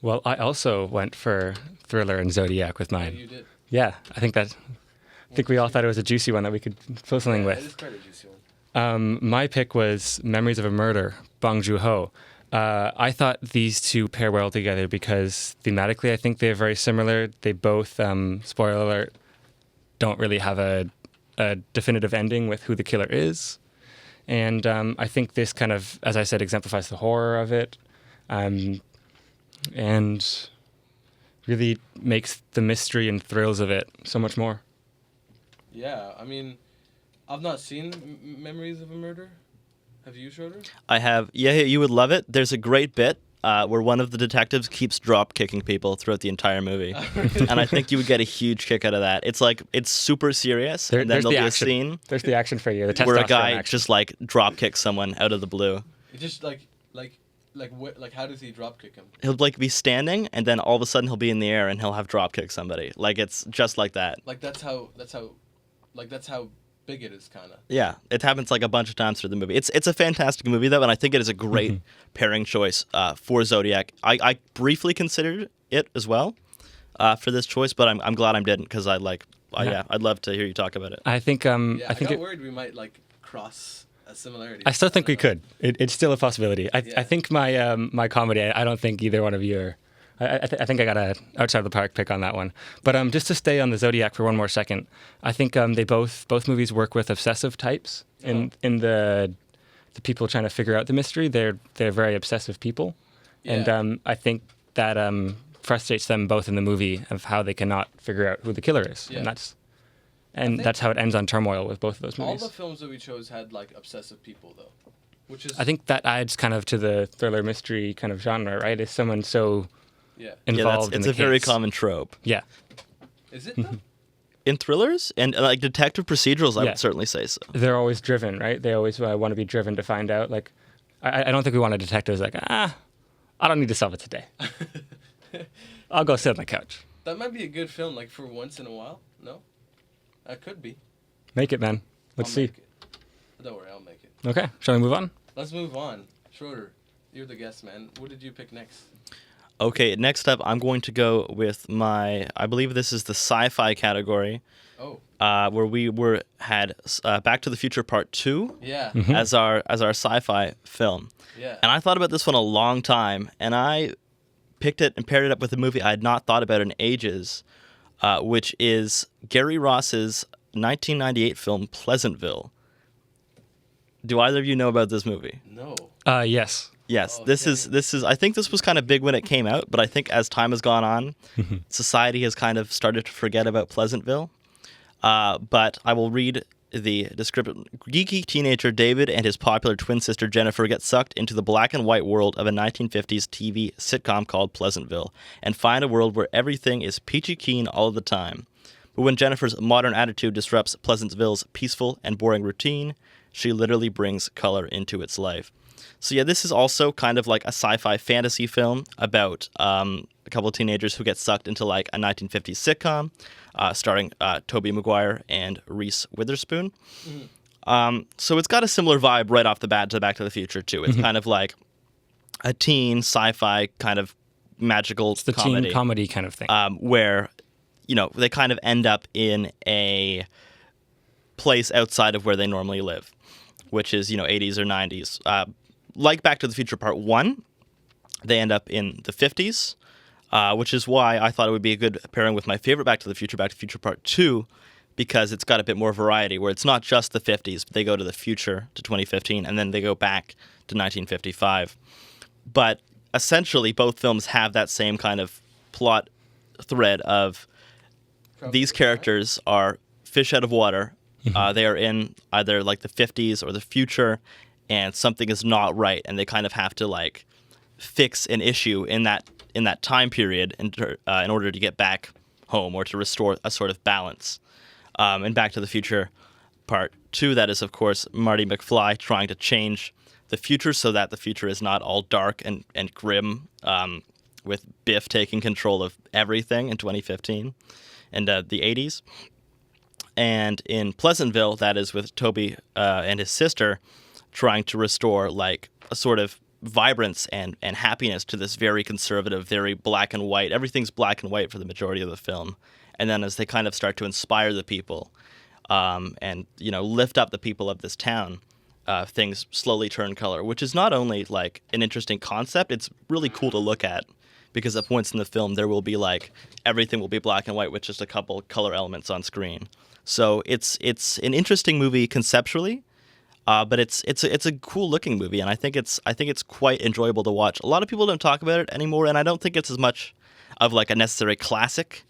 Speaker 2: Well, I also went for Thriller and Zodiac with mine.
Speaker 1: Yeah, you did.
Speaker 2: Yeah, I think we all thought it was a juicy one that we could fill something
Speaker 1: It
Speaker 2: with.
Speaker 1: is quite a juicy one.
Speaker 2: My pick was Memories of a Murder, Bong Joon-ho. I thought these two pair well together because thematically I think they're very similar. They both, spoiler alert, don't really have a definitive ending with who the killer is. And I think this kind of, as I said, exemplifies the horror of it, and really makes the mystery and thrills of it so much more.
Speaker 1: Yeah, I mean, I've not seen Memories of a Murder. Have you, Schroeder?
Speaker 3: I have. Yeah, you would love it. There's a great bit where one of the detectives keeps drop kicking people throughout the entire movie, and I think you would get a huge kick out of that. It's like it's super serious, and then
Speaker 2: There's
Speaker 3: there'll
Speaker 2: the
Speaker 3: be a
Speaker 2: action.
Speaker 3: scene
Speaker 2: There's the action for you. The
Speaker 3: where a
Speaker 2: testosterone
Speaker 3: guy
Speaker 2: action.
Speaker 3: just like drop kicks someone out of the blue.
Speaker 1: It just like how does he drop kick him?
Speaker 3: He'll like be standing, and then all of a sudden he'll be in the air, and he'll have drop kicked somebody. Like it's just like that.
Speaker 1: Like that's how big it is, kind of.
Speaker 3: Yeah, it happens like a bunch of times through the movie. It's a fantastic movie though, and I think it is a great pairing choice for Zodiac. I briefly considered it as well for this choice, but I'm glad I didn't because I'd love to hear you talk about it.
Speaker 2: I think
Speaker 1: Yeah,
Speaker 2: I think
Speaker 1: got worried we might like cross a similarity.
Speaker 2: I still think we
Speaker 1: don't know.
Speaker 2: could. It's still a possibility. I think my comedy. I don't think either one of you are. I think I got a outside of the park pick on that one. But just to stay on the Zodiac for one more second, I think they both movies work with obsessive types in the people trying to figure out the mystery. They're very obsessive people,
Speaker 1: Yeah.
Speaker 2: and I think that frustrates them both in the movie of how they cannot figure out who the killer is,
Speaker 1: Yeah.
Speaker 2: and
Speaker 1: think-
Speaker 2: that's how it ends on turmoil with both of those
Speaker 1: All
Speaker 2: movies.
Speaker 1: the films that we chose had like obsessive people though, which is
Speaker 2: I think that adds kind of to the thriller mystery kind of genre, right? Is someone so
Speaker 1: yeah.
Speaker 2: involved in
Speaker 3: it's
Speaker 2: the
Speaker 3: a very
Speaker 2: case.
Speaker 3: common trope
Speaker 2: Yeah.
Speaker 1: Is it though?
Speaker 3: in thrillers and like detective procedurals. I
Speaker 2: Yeah.
Speaker 3: would certainly say so.
Speaker 2: They're always driven, right? They always want to be driven to find out. Like, I don't think we want a detective who's like, I don't need to solve it today. I'll go sit on the couch.
Speaker 1: That might be a good film, like for once in a while. No, that could be.
Speaker 2: Make it, man. Let's
Speaker 1: I'll
Speaker 2: see.
Speaker 1: make it. Don't worry, I'll make it.
Speaker 2: Okay, shall we move on?
Speaker 1: Let's move on. Schroeder, you're the guest, man. What did you pick next?
Speaker 3: Okay, next up, I'm going to go with I believe this is the sci-fi category,
Speaker 1: Oh,
Speaker 3: where we had Back to the Future Part 2
Speaker 1: yeah,
Speaker 3: as our sci-fi film.
Speaker 1: yeah.
Speaker 3: And I thought about this one a long time, and I picked it and paired it up with a movie I had not thought about in ages, which is Gary Ross's 1998 film Pleasantville. Do either of you know about this movie?
Speaker 1: No.
Speaker 2: Yes.
Speaker 3: Yes,
Speaker 1: Oh,
Speaker 3: this is. I think this was kind of big when it came out, but I think as time has gone on, society has kind of started to forget about Pleasantville. But I will read the description. Geeky teenager David and his popular twin sister Jennifer get sucked into the black and white world of a 1950s TV sitcom called Pleasantville and find a world where everything is peachy keen all the time. But when Jennifer's modern attitude disrupts Pleasantville's peaceful and boring routine, she literally brings color into its life. So yeah, this is also kind of like a sci-fi fantasy film about a couple of teenagers who get sucked into like a 1950s sitcom, starring Tobey Maguire and Reese Witherspoon. So it's got a similar vibe right off the bat to Back to the Future too. It's kind of like a teen sci-fi kind of magical
Speaker 2: It's the
Speaker 3: comedy,
Speaker 2: teen comedy kind of thing.
Speaker 3: where they kind of end up in a place outside of where they normally live, which is 80s or 90s. Like Back to the Future Part 1, they end up in the 50s, which is why I thought it would be a good pairing with my favorite Back to the Future Part 2, because it's got a bit more variety, where it's not just the 50s, but they go to the future, to 2015, and then they go back to 1955. But essentially, both films have that same kind of plot thread of these characters are fish out of water. They are in either like the 50s or the future, and something is not right, and they kind of have to like fix an issue in that time period in order to get back home or to restore a sort of balance. And Back to the Future Part 2, that is, of course, Marty McFly trying to change the future so that the future is not all dark and grim, with Biff taking control of everything in 2015 and the 80s. And in Pleasantville, that is with Toby and his sister trying to restore like a sort of vibrance and happiness to this very conservative, very black and white. Everything's black and white for the majority of the film. And then as they kind of start to inspire the people and lift up the people of this town, things slowly turn color, which is not only like an interesting concept, it's really cool to look at, because at points in the film there will be like everything will be black and white with just a couple color elements on screen. So it's an interesting movie conceptually, but it's a cool looking movie, and I think it's quite enjoyable to watch. A lot of people don't talk about it anymore, and I don't think it's as much of like a necessary classic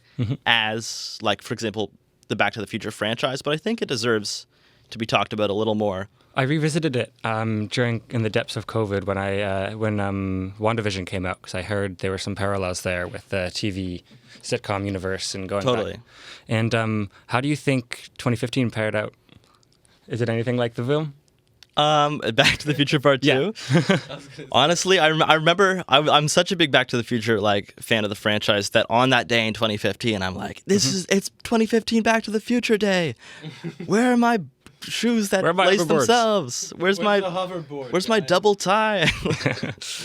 Speaker 3: as like, for example, the Back to the Future franchise, but I think it deserves to be talked about a little more.
Speaker 2: I revisited it in the depths of COVID when WandaVision came out, because I heard there were some parallels there with the TV sitcom universe and going
Speaker 3: Totally.
Speaker 2: back. And how do you think 2015 paired out? Is it anything like the film?
Speaker 3: Back to the Future Part 2?
Speaker 2: Yeah.
Speaker 3: Honestly, I remember I'm such a big Back to the Future like fan of the franchise that on that day in 2015, I'm like, it's 2015 Back to the Future Day. Where are my shoes that lace themselves? Where's my
Speaker 1: the hoverboard?
Speaker 3: Where's my double tie?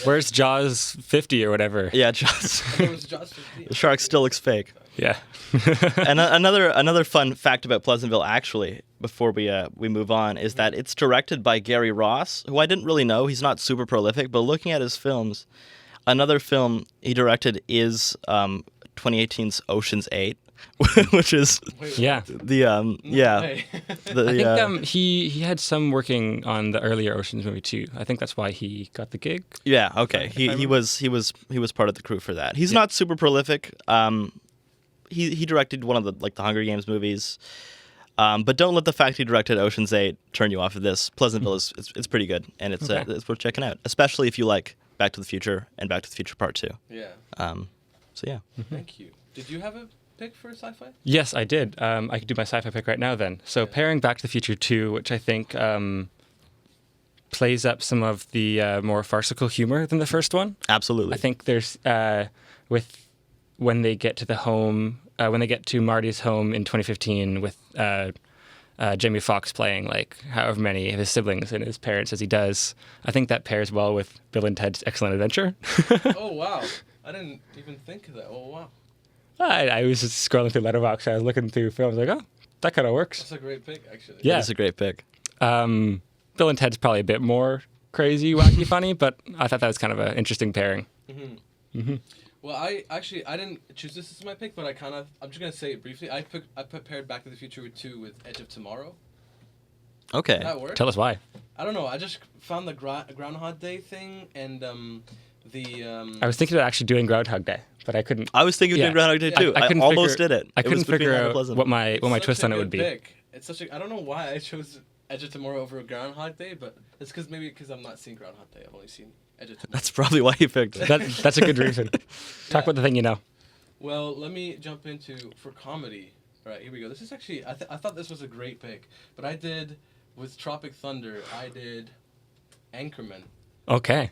Speaker 2: Where's Jaws 50 or whatever?
Speaker 3: Yeah, Jaws.
Speaker 1: It was Jaws 15.
Speaker 3: The shark still looks fake.
Speaker 2: Yeah.
Speaker 3: And another fun fact about Pleasantville, actually, before we move on, is that it's directed by Gary Ross, who I didn't really know. He's not super prolific, but looking at his films, another film he directed is 2018's Ocean's 8, which is
Speaker 2: Yeah.
Speaker 3: the
Speaker 1: Hey.
Speaker 3: the,
Speaker 2: I think he had some working on the earlier Oceans movie too. I think that's why he got the gig.
Speaker 3: yeah, okay. He was part of the crew for that. He's not super prolific. He directed one of the Hunger Games movies. But don't let the fact he directed Ocean's 8 turn you off of this. Pleasantville is it's pretty good, and it's worth checking out, especially if you like Back to the Future and Back to the Future Part 2.
Speaker 1: Yeah.
Speaker 3: So yeah.
Speaker 1: Thank you. Did you have a pick for sci-fi?
Speaker 2: Yes, I did. I could do my sci-fi pick right now then. So pairing Back to the Future 2, which I think plays up some of the more farcical humor than the first one.
Speaker 3: Absolutely.
Speaker 2: I think there's when they get to the home, when they get to Marty's home in 2015 with Jamie Foxx playing like however many of his siblings and his parents as he does, I think that pairs well with Bill and Ted's Excellent Adventure.
Speaker 1: Oh, wow. I didn't even think of that. Oh, wow.
Speaker 2: I was just scrolling through Letterboxd. I was looking through films like, oh, that kind of works.
Speaker 1: That's a great pick, actually.
Speaker 2: Yeah.
Speaker 3: That's a great pick.
Speaker 2: Bill and Ted's probably a bit more crazy, wacky, funny, but I thought that was kind of an interesting pairing.
Speaker 1: Well, I didn't choose this as my pick, but I'm just gonna say it briefly. I paired Back to the Future with 2 with Edge of Tomorrow.
Speaker 3: Okay.
Speaker 1: That work?
Speaker 2: Tell us why.
Speaker 1: I don't know. I just found the Groundhog Day thing and
Speaker 2: I was thinking about actually doing Groundhog Day, but I couldn't.
Speaker 3: I was thinking of doing Groundhog Day too. I
Speaker 2: couldn't
Speaker 3: almost
Speaker 2: figure-
Speaker 3: did it.
Speaker 2: I
Speaker 3: It
Speaker 2: couldn't
Speaker 3: was between
Speaker 2: figure
Speaker 3: that and
Speaker 2: out
Speaker 3: Pleasant.
Speaker 2: what my twist on it would be.
Speaker 1: It's such a. I don't know why I chose Edge of Tomorrow over Groundhog Day, but it's because I'm not seeing Groundhog Day. I've only seen Edge of Tomorrow.
Speaker 3: That's probably why you picked it.
Speaker 2: That's a good reason. Talk about the thing you know.
Speaker 1: Well, let me jump into for comedy. All right, here we go. This is actually I thought this was a great pick, but I did with Tropic Thunder. I did Anchorman.
Speaker 2: Okay.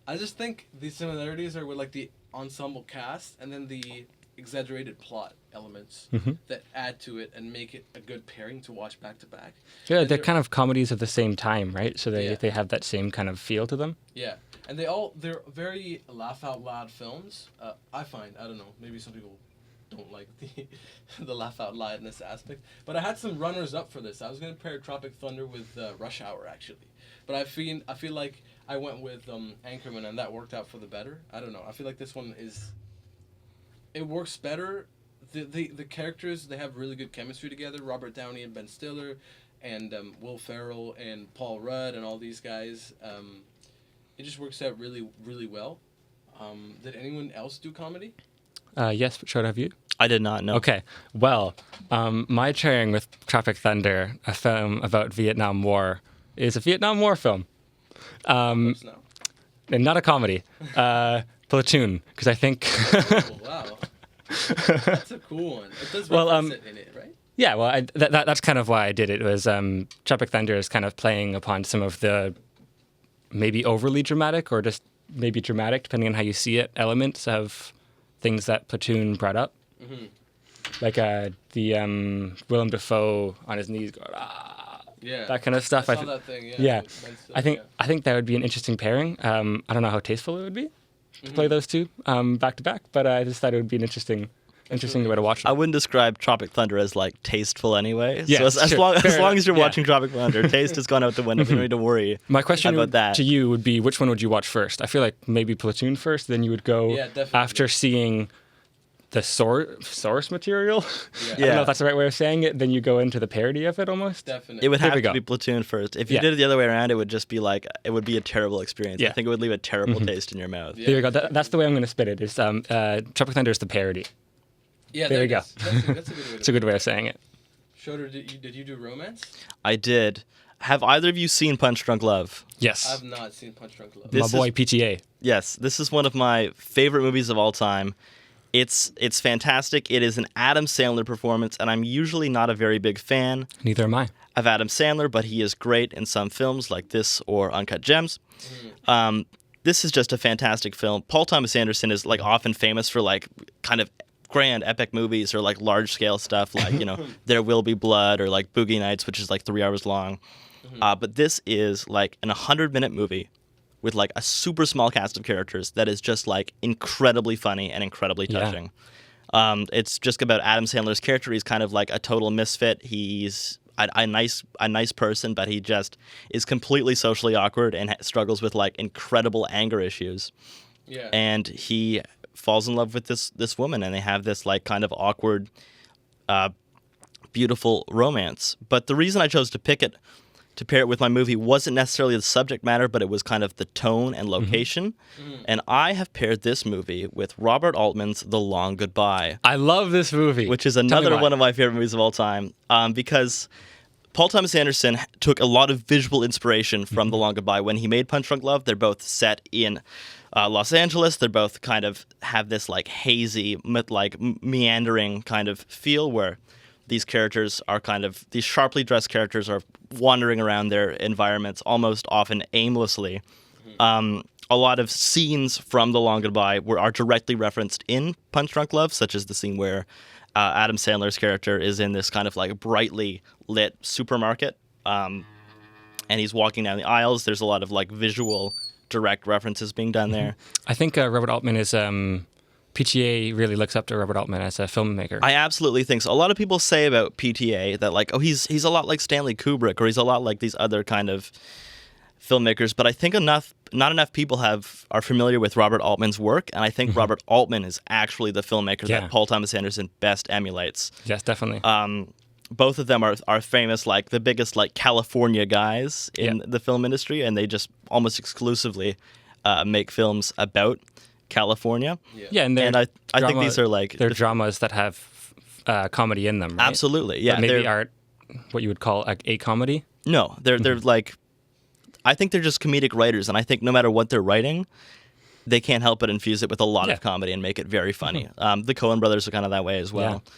Speaker 1: I just think the similarities are with like the ensemble cast and then the exaggerated plot elements that add to it and make it a good pairing to watch back to back.
Speaker 2: Yeah,
Speaker 1: And
Speaker 2: they're kind of comedies of the same time, right? So
Speaker 1: Yeah.
Speaker 2: they have that same kind of feel to them.
Speaker 1: Yeah, and they're very laugh out loud films. I find, I don't know, maybe some people don't like the laugh out loudness aspect, but I had some runners up for this. I was gonna pair Tropic Thunder with Rush Hour actually, but I feel like I went with Anchorman and that worked out for the better. I don't know. I feel like this one it works better. The characters, they have really good chemistry together. Robert Downey and Ben Stiller, and Will Ferrell and Paul Rudd and all these guys. It just works out really, really well. Did anyone else do comedy?
Speaker 2: Yes, but should have you?
Speaker 3: I did not know.
Speaker 2: Okay. Well, my pairing with Tropic Thunder, a film about Vietnam War, is a Vietnam War film.
Speaker 1: Close now.
Speaker 2: And not a comedy. Platoon, because I think.
Speaker 1: Oh, wow. That's a cool one. It does reference it in it, right?
Speaker 2: Yeah, well, that's kind of why I did it. Was Tropic Thunder is kind of playing upon some of the maybe overly dramatic or just maybe dramatic, depending on how you see it, elements of things that Platoon brought up.
Speaker 1: Mm-hmm.
Speaker 2: Like the Willem Dafoe on his knees going,
Speaker 1: Yeah.
Speaker 2: that kind of stuff.
Speaker 1: I saw that thing, yeah.
Speaker 2: Yeah,
Speaker 1: with Ben Stiller,
Speaker 2: I think that would be an interesting pairing. I don't know how tasteful it would be to play those two back to back, but I just thought it would be an interesting
Speaker 1: really
Speaker 2: way to watch
Speaker 3: I
Speaker 2: them.
Speaker 3: wouldn't describe Tropic Thunder as like tasteful anyway.
Speaker 2: Yeah,
Speaker 3: so as
Speaker 2: sure.
Speaker 3: long
Speaker 2: Fair
Speaker 3: as you're
Speaker 2: enough.
Speaker 3: watching Tropic Thunder, taste has gone out the window. You don't need to worry
Speaker 2: My question
Speaker 3: about that.
Speaker 2: to you would be, which one would you watch first? I feel like maybe Platoon first, then you would go
Speaker 1: Yeah, definitely.
Speaker 2: after seeing the source material.
Speaker 1: Yeah.
Speaker 2: I don't know if that's the right way of saying it. Then you go into the parody of it almost.
Speaker 1: Definitely.
Speaker 3: It would
Speaker 2: There
Speaker 3: have
Speaker 2: we
Speaker 3: to
Speaker 2: go.
Speaker 3: be Platoon first. If you
Speaker 2: Yeah.
Speaker 3: did it the other way around, it would just be like it would be a terrible experience.
Speaker 2: Yeah.
Speaker 3: I think it would leave a terrible taste in your mouth.
Speaker 1: Yeah.
Speaker 2: There you go. That's the way I'm going to spit it. Is Tropic Thunder is the parody.
Speaker 1: Yeah,
Speaker 2: There you
Speaker 1: it
Speaker 2: go.
Speaker 1: is. That's a good way to
Speaker 2: It's a good way of saying it.
Speaker 1: Schroeder, did you do romance?
Speaker 3: I did. Have either of you seen Punch Drunk Love?
Speaker 2: Yes.
Speaker 1: I've not seen Punch Drunk Love.
Speaker 3: This
Speaker 2: My boy
Speaker 3: is-
Speaker 2: PTA.
Speaker 3: Yes, this is one of my favorite movies of all time. It's fantastic. It is an Adam Sandler performance, and I'm usually not a very big fan
Speaker 2: Neither am I.
Speaker 3: of Adam Sandler, but he is great in some films like this or Uncut Gems. This is just a fantastic film. Paul Thomas Anderson is like often famous for like kind of grand epic movies or like large scale stuff like, There Will Be Blood or like Boogie Nights, which is like 3 hours long. But this is like an 100-minute movie with like a super small cast of characters that is just like incredibly funny and incredibly
Speaker 2: Yeah.
Speaker 3: touching. It's just about Adam Sandler's character. He's kind of like a total misfit. He's a nice person, but he just is completely socially awkward and struggles with like incredible anger issues.
Speaker 1: Yeah.
Speaker 3: And he falls in love with this woman, and they have this like kind of awkward, beautiful romance. But the reason I chose to pair it with my movie wasn't necessarily the subject matter, but it was kind of the tone and location. And I have paired this movie with Robert Altman's The Long Goodbye,
Speaker 2: I love this movie.
Speaker 3: which is
Speaker 2: Tell me
Speaker 3: another
Speaker 2: why.
Speaker 3: one of my favorite movies of all time, because Paul Thomas Anderson took a lot of visual inspiration from The Long Goodbye when he made Punch Drunk Love. They're both set in Los Angeles. They're both kind of have this like hazy, like meandering kind of feel where these characters are these sharply dressed characters are wandering around their environments almost often aimlessly. A lot of scenes from The Long Goodbye are directly referenced in Punch Drunk Love, such as the scene where Adam Sandler's character is in this kind of like brightly lit supermarket, and he's walking down the aisles. There's a lot of like visual direct references being done there.
Speaker 2: I think Robert Altman is PTA really looks up to Robert Altman as a filmmaker.
Speaker 3: I absolutely think so. A lot of people say about PTA that like, oh, he's a lot like Stanley Kubrick, or he's a lot like these other kind of filmmakers. But I think not enough people are familiar with Robert Altman's work, and I think Robert Altman is actually the filmmaker
Speaker 2: Yeah.
Speaker 3: that Paul Thomas Anderson best emulates.
Speaker 2: Yes, definitely.
Speaker 3: both of them are famous, like the biggest like California guys in the film industry, and they just almost exclusively make films about California.
Speaker 2: Yeah, and
Speaker 3: I think these are like
Speaker 2: they're dramas that have comedy in them, right?
Speaker 3: Absolutely, yeah.
Speaker 2: But maybe aren't what you would call a comedy.
Speaker 3: No, they're like, I think they're just comedic writers, and I think no matter what they're writing, they can't help but infuse it with a lot of comedy and make it very funny. The Coen brothers are kind of that way as well.
Speaker 2: Yeah.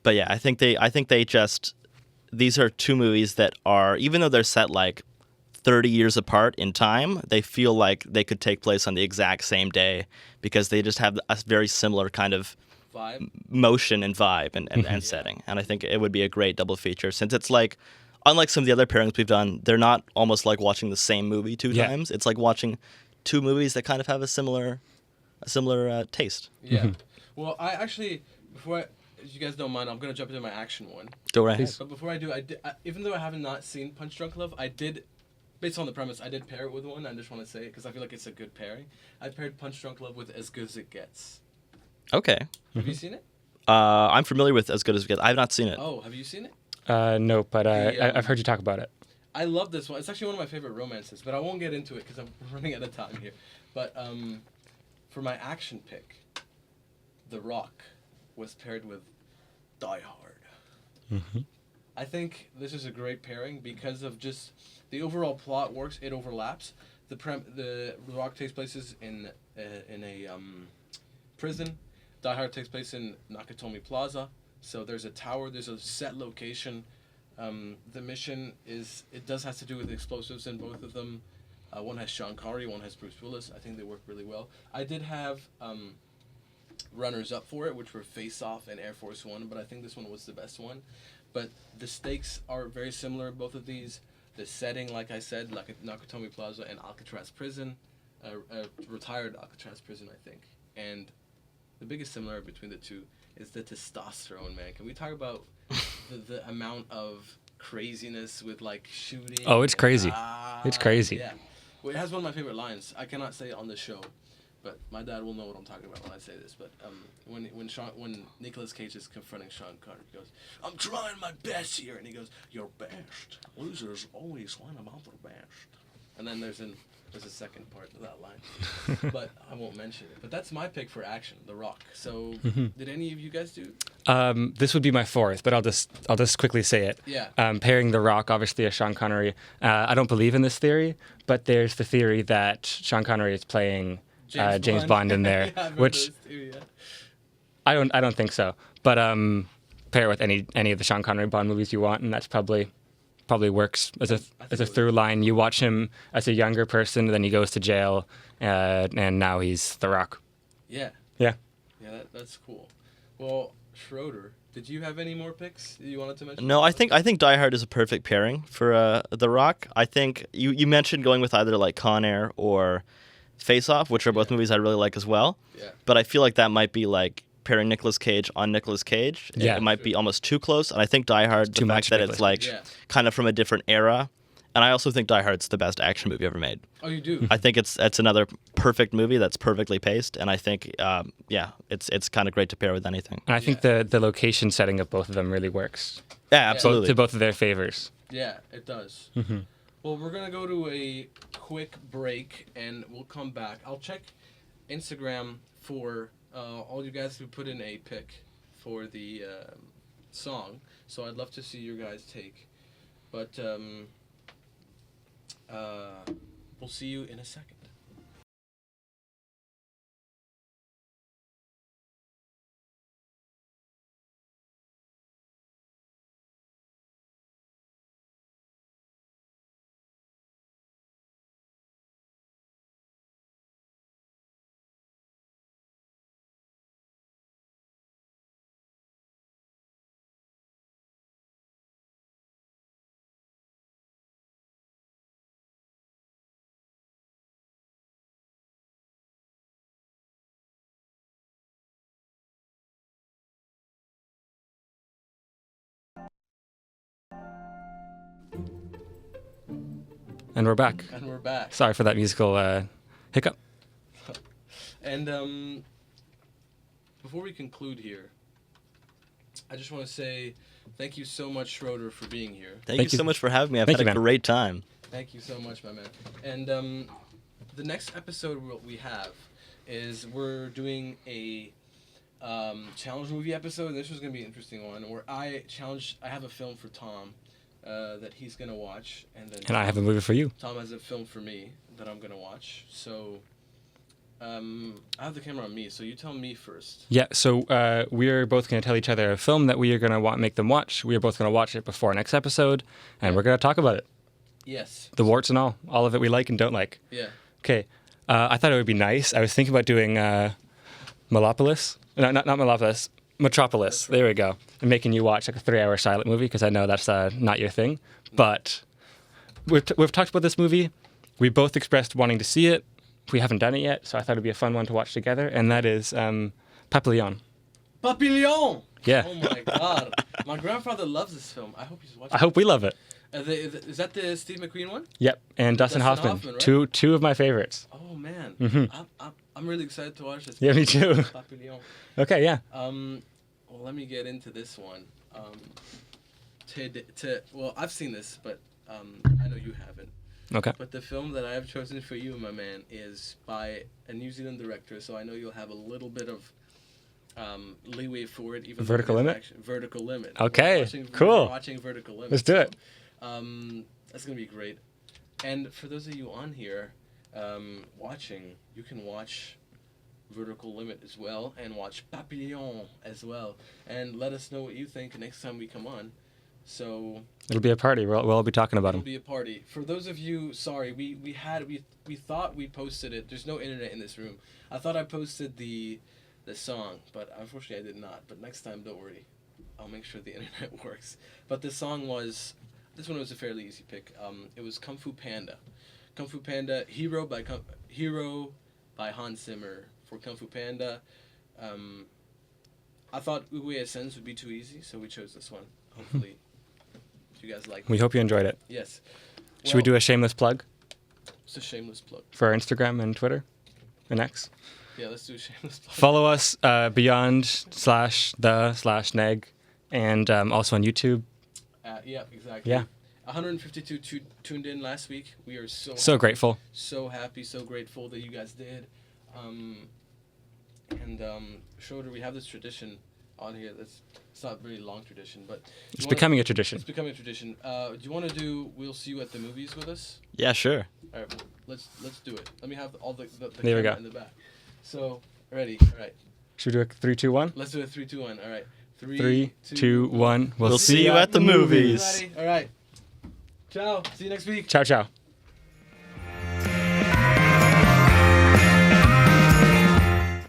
Speaker 3: But yeah, I think they just, these are two movies that are, even though they're set like 30 years apart in time, they feel like they could take place on the exact same day because they just have a very similar kind of
Speaker 1: Vibe.
Speaker 3: motion and vibe and setting. And I think it would be a great double feature since it's like, unlike some of the other pairings we've done, they're not almost like watching the same movie two times. It's like watching two movies that kind of have a similar taste.
Speaker 1: Yeah. Well, I actually, if you guys don't mind, I'm going to jump into my action one.
Speaker 3: Go right ahead.
Speaker 1: But before I do, even though I have not seen Punch Drunk Love, I did, based on the premise, I did pair it with one. I just want to say it because I feel like it's a good pairing. I paired Punch Drunk Love with As Good as It Gets.
Speaker 3: Okay.
Speaker 1: Have you seen it?
Speaker 3: I'm familiar with As Good as It Gets. I have not seen it.
Speaker 1: Oh, have you seen it?
Speaker 2: No, but I've heard you talk about it.
Speaker 1: I love this one. It's actually one of my favorite romances, but I won't get into it because I'm running out of time here. But for my action pick, The Rock was paired with Die Hard. I think this is a great pairing because of just the overall plot works. It overlaps. The Rock takes place in a prison. Die Hard takes place in Nakatomi Plaza. So there's a tower. There's a set location. The mission does have to do with explosives in both of them. One has Sean Connery, one has Bruce Willis. I think they work really well. I did have runners up for it, which were Face Off and Air Force One, but I think this one was the best one. But the stakes are very similar, both of these. The setting, like I said, like at Nakatomi Plaza and Alcatraz Prison, a retired Alcatraz Prison, I think. And the biggest similarity between the two is the testosterone, man. Can we talk about the amount of craziness with like shooting?
Speaker 2: Oh, it's crazy. It's crazy.
Speaker 1: Yeah. Well, it has one of my favorite lines. I cannot say it on the show, but my dad will know what I'm talking about when I say this. But when Nicolas Cage is confronting Sean Connery, he goes, "I'm trying my best here," and he goes, "Your best. Losers always whine about their best." And then there's a second part to that line, but I won't mention it. But that's my pick for action, The Rock. So, did any of you guys do?
Speaker 2: This would be my fourth, but I'll just quickly say it.
Speaker 1: Yeah.
Speaker 2: Pairing The Rock, obviously, as Sean Connery. I don't believe in this theory, but there's the theory that Sean Connery is playing James Bond in there,
Speaker 1: Yeah, I've heard
Speaker 2: which
Speaker 1: those too, yeah.
Speaker 2: I don't think so. But pair it with any of the Sean Connery Bond movies you want, and that's probably works as a through line. You watch him as a younger person, then he goes to jail, and now he's The Rock.
Speaker 1: Yeah.
Speaker 2: Yeah.
Speaker 1: Yeah, that's cool. Well, Schroeder, did you have any more picks that you wanted to mention?
Speaker 3: No, I think Die Hard is a perfect pairing for The Rock. I think you mentioned going with either like Con Air or Face Off, which are both movies I really like as well.
Speaker 1: Yeah.
Speaker 3: But I feel like that might be like pairing Nicolas Cage on Nicolas Cage.
Speaker 2: Yeah.
Speaker 3: It might be almost too close. And I think Die Hard, the
Speaker 2: Too
Speaker 3: fact
Speaker 2: much
Speaker 3: that
Speaker 2: Nicolas
Speaker 3: it's like
Speaker 1: Cage. Yeah.
Speaker 3: kind of from a different era. And I also think Die Hard's the best action movie ever made.
Speaker 1: Oh, you do?
Speaker 3: I think it's another perfect movie that's perfectly paced, and I think it's kind of great to pair with anything.
Speaker 2: And I think the location setting of both of them really works.
Speaker 3: Yeah, absolutely.
Speaker 2: To both of their favors.
Speaker 1: Yeah, it does. Well, we're going to go to a quick break, and we'll come back. I'll check Instagram for all you guys who put in a pick for the song, so I'd love to see your guys' take. But we'll see you in a second.
Speaker 2: And we're back.
Speaker 1: And we're back.
Speaker 2: Sorry for that musical hiccup.
Speaker 1: And before we conclude here, I just want to say thank you so much, Schroeder, for being here.
Speaker 3: Thank you so much for having me. I've
Speaker 2: Thank
Speaker 3: had
Speaker 2: you,
Speaker 3: a
Speaker 2: man.
Speaker 3: great time.
Speaker 1: Thank you so much, my man. And the next episode we have is we're doing a challenge movie episode. This was going to be an interesting one where I have a film for Tom that he's going to watch. And
Speaker 2: I have a movie for you.
Speaker 1: Tom has a film for me that I'm going to watch. So I have the camera on me, so you tell me first.
Speaker 2: Yeah, so we're both going to tell each other a film that we are going to make them watch. We are both going to watch it before our next episode, and we're going to talk about it.
Speaker 1: Yes.
Speaker 2: The warts and all of it we like and don't like.
Speaker 1: Yeah.
Speaker 2: Okay, I thought it would be nice. I was thinking about doing Metropolis. No, not Metropolis. Metropolis. There we go. And making you watch like a 3-hour silent movie because I know that's not your thing. But we've talked about this movie. We both expressed wanting to see it. We haven't done it yet, so I thought it'd be a fun one to watch together. And that is Papillon.
Speaker 1: Papillon.
Speaker 2: Yeah.
Speaker 1: Oh my God. My grandfather loves this film. I hope he's watching.
Speaker 2: I hope we love it.
Speaker 1: Is that the Steve McQueen one?
Speaker 2: Yep. And Dustin Hoffman.
Speaker 1: Right?
Speaker 2: Two of my favorites.
Speaker 1: Oh man.
Speaker 2: Mhm.
Speaker 1: I'm really excited to watch this.
Speaker 2: Yeah, me too.
Speaker 1: Papillon.
Speaker 2: Okay, yeah.
Speaker 1: Well, let me get into this one. Well, I've seen this, but I know you haven't.
Speaker 2: Okay.
Speaker 1: But the film that I have chosen for you, my man, is by a New Zealand director, so I know you'll have a little bit of leeway for it. Even
Speaker 2: Vertical Limit?
Speaker 1: Vertical Limit.
Speaker 2: Okay, cool.
Speaker 1: We're watching Vertical Limit.
Speaker 2: Let's do it.
Speaker 1: That's going to be great. And for those of you on here watching, you can watch Vertical Limit as well and watch Papillon as well. And let us know what you think next time we come on. So
Speaker 2: It'll be a party. We'll all be talking about
Speaker 1: it'll
Speaker 2: them.
Speaker 1: be a party. For those of you, sorry, we thought we posted it. There's no internet in this room. I thought I posted the song, but unfortunately I did not. But next time, don't worry. I'll make sure the internet works. But this one was a fairly easy pick. It was Kung Fu Panda. Kung Fu Panda, Hero by Hans Zimmer for Kung Fu Panda. I thought Uwe Sens would be too easy, so we chose this one. Hopefully you guys like it.
Speaker 2: We hope you enjoyed it.
Speaker 1: Yes.
Speaker 2: Should we do a shameless plug
Speaker 1: It's a shameless plug.
Speaker 2: for our Instagram and Twitter and X?
Speaker 1: Yeah, let's do a shameless plug.
Speaker 2: Follow us beyond/the/neg and also on YouTube.
Speaker 1: Yeah, exactly.
Speaker 2: Yeah.
Speaker 1: 152 tuned in last week. We are
Speaker 2: So grateful.
Speaker 1: so happy, so grateful that you guys did. Schroeder, we have this tradition on here it's not a very long tradition, but
Speaker 2: It's becoming a tradition.
Speaker 1: It's becoming a tradition. Do you want to do We'll See You at the Movies with us?
Speaker 3: Yeah, sure.
Speaker 1: All right, well, let's do it. Let me have all the
Speaker 2: There we
Speaker 1: camera
Speaker 2: go.
Speaker 1: in the back. So, ready? All right.
Speaker 2: Should we do a 3, 2, 1?
Speaker 1: Let's do a 3, 2, 1. All right.
Speaker 2: 3, 2, 1.
Speaker 3: We'll see you at the movies.
Speaker 1: All right. Ciao. See you next week.
Speaker 2: Ciao, ciao.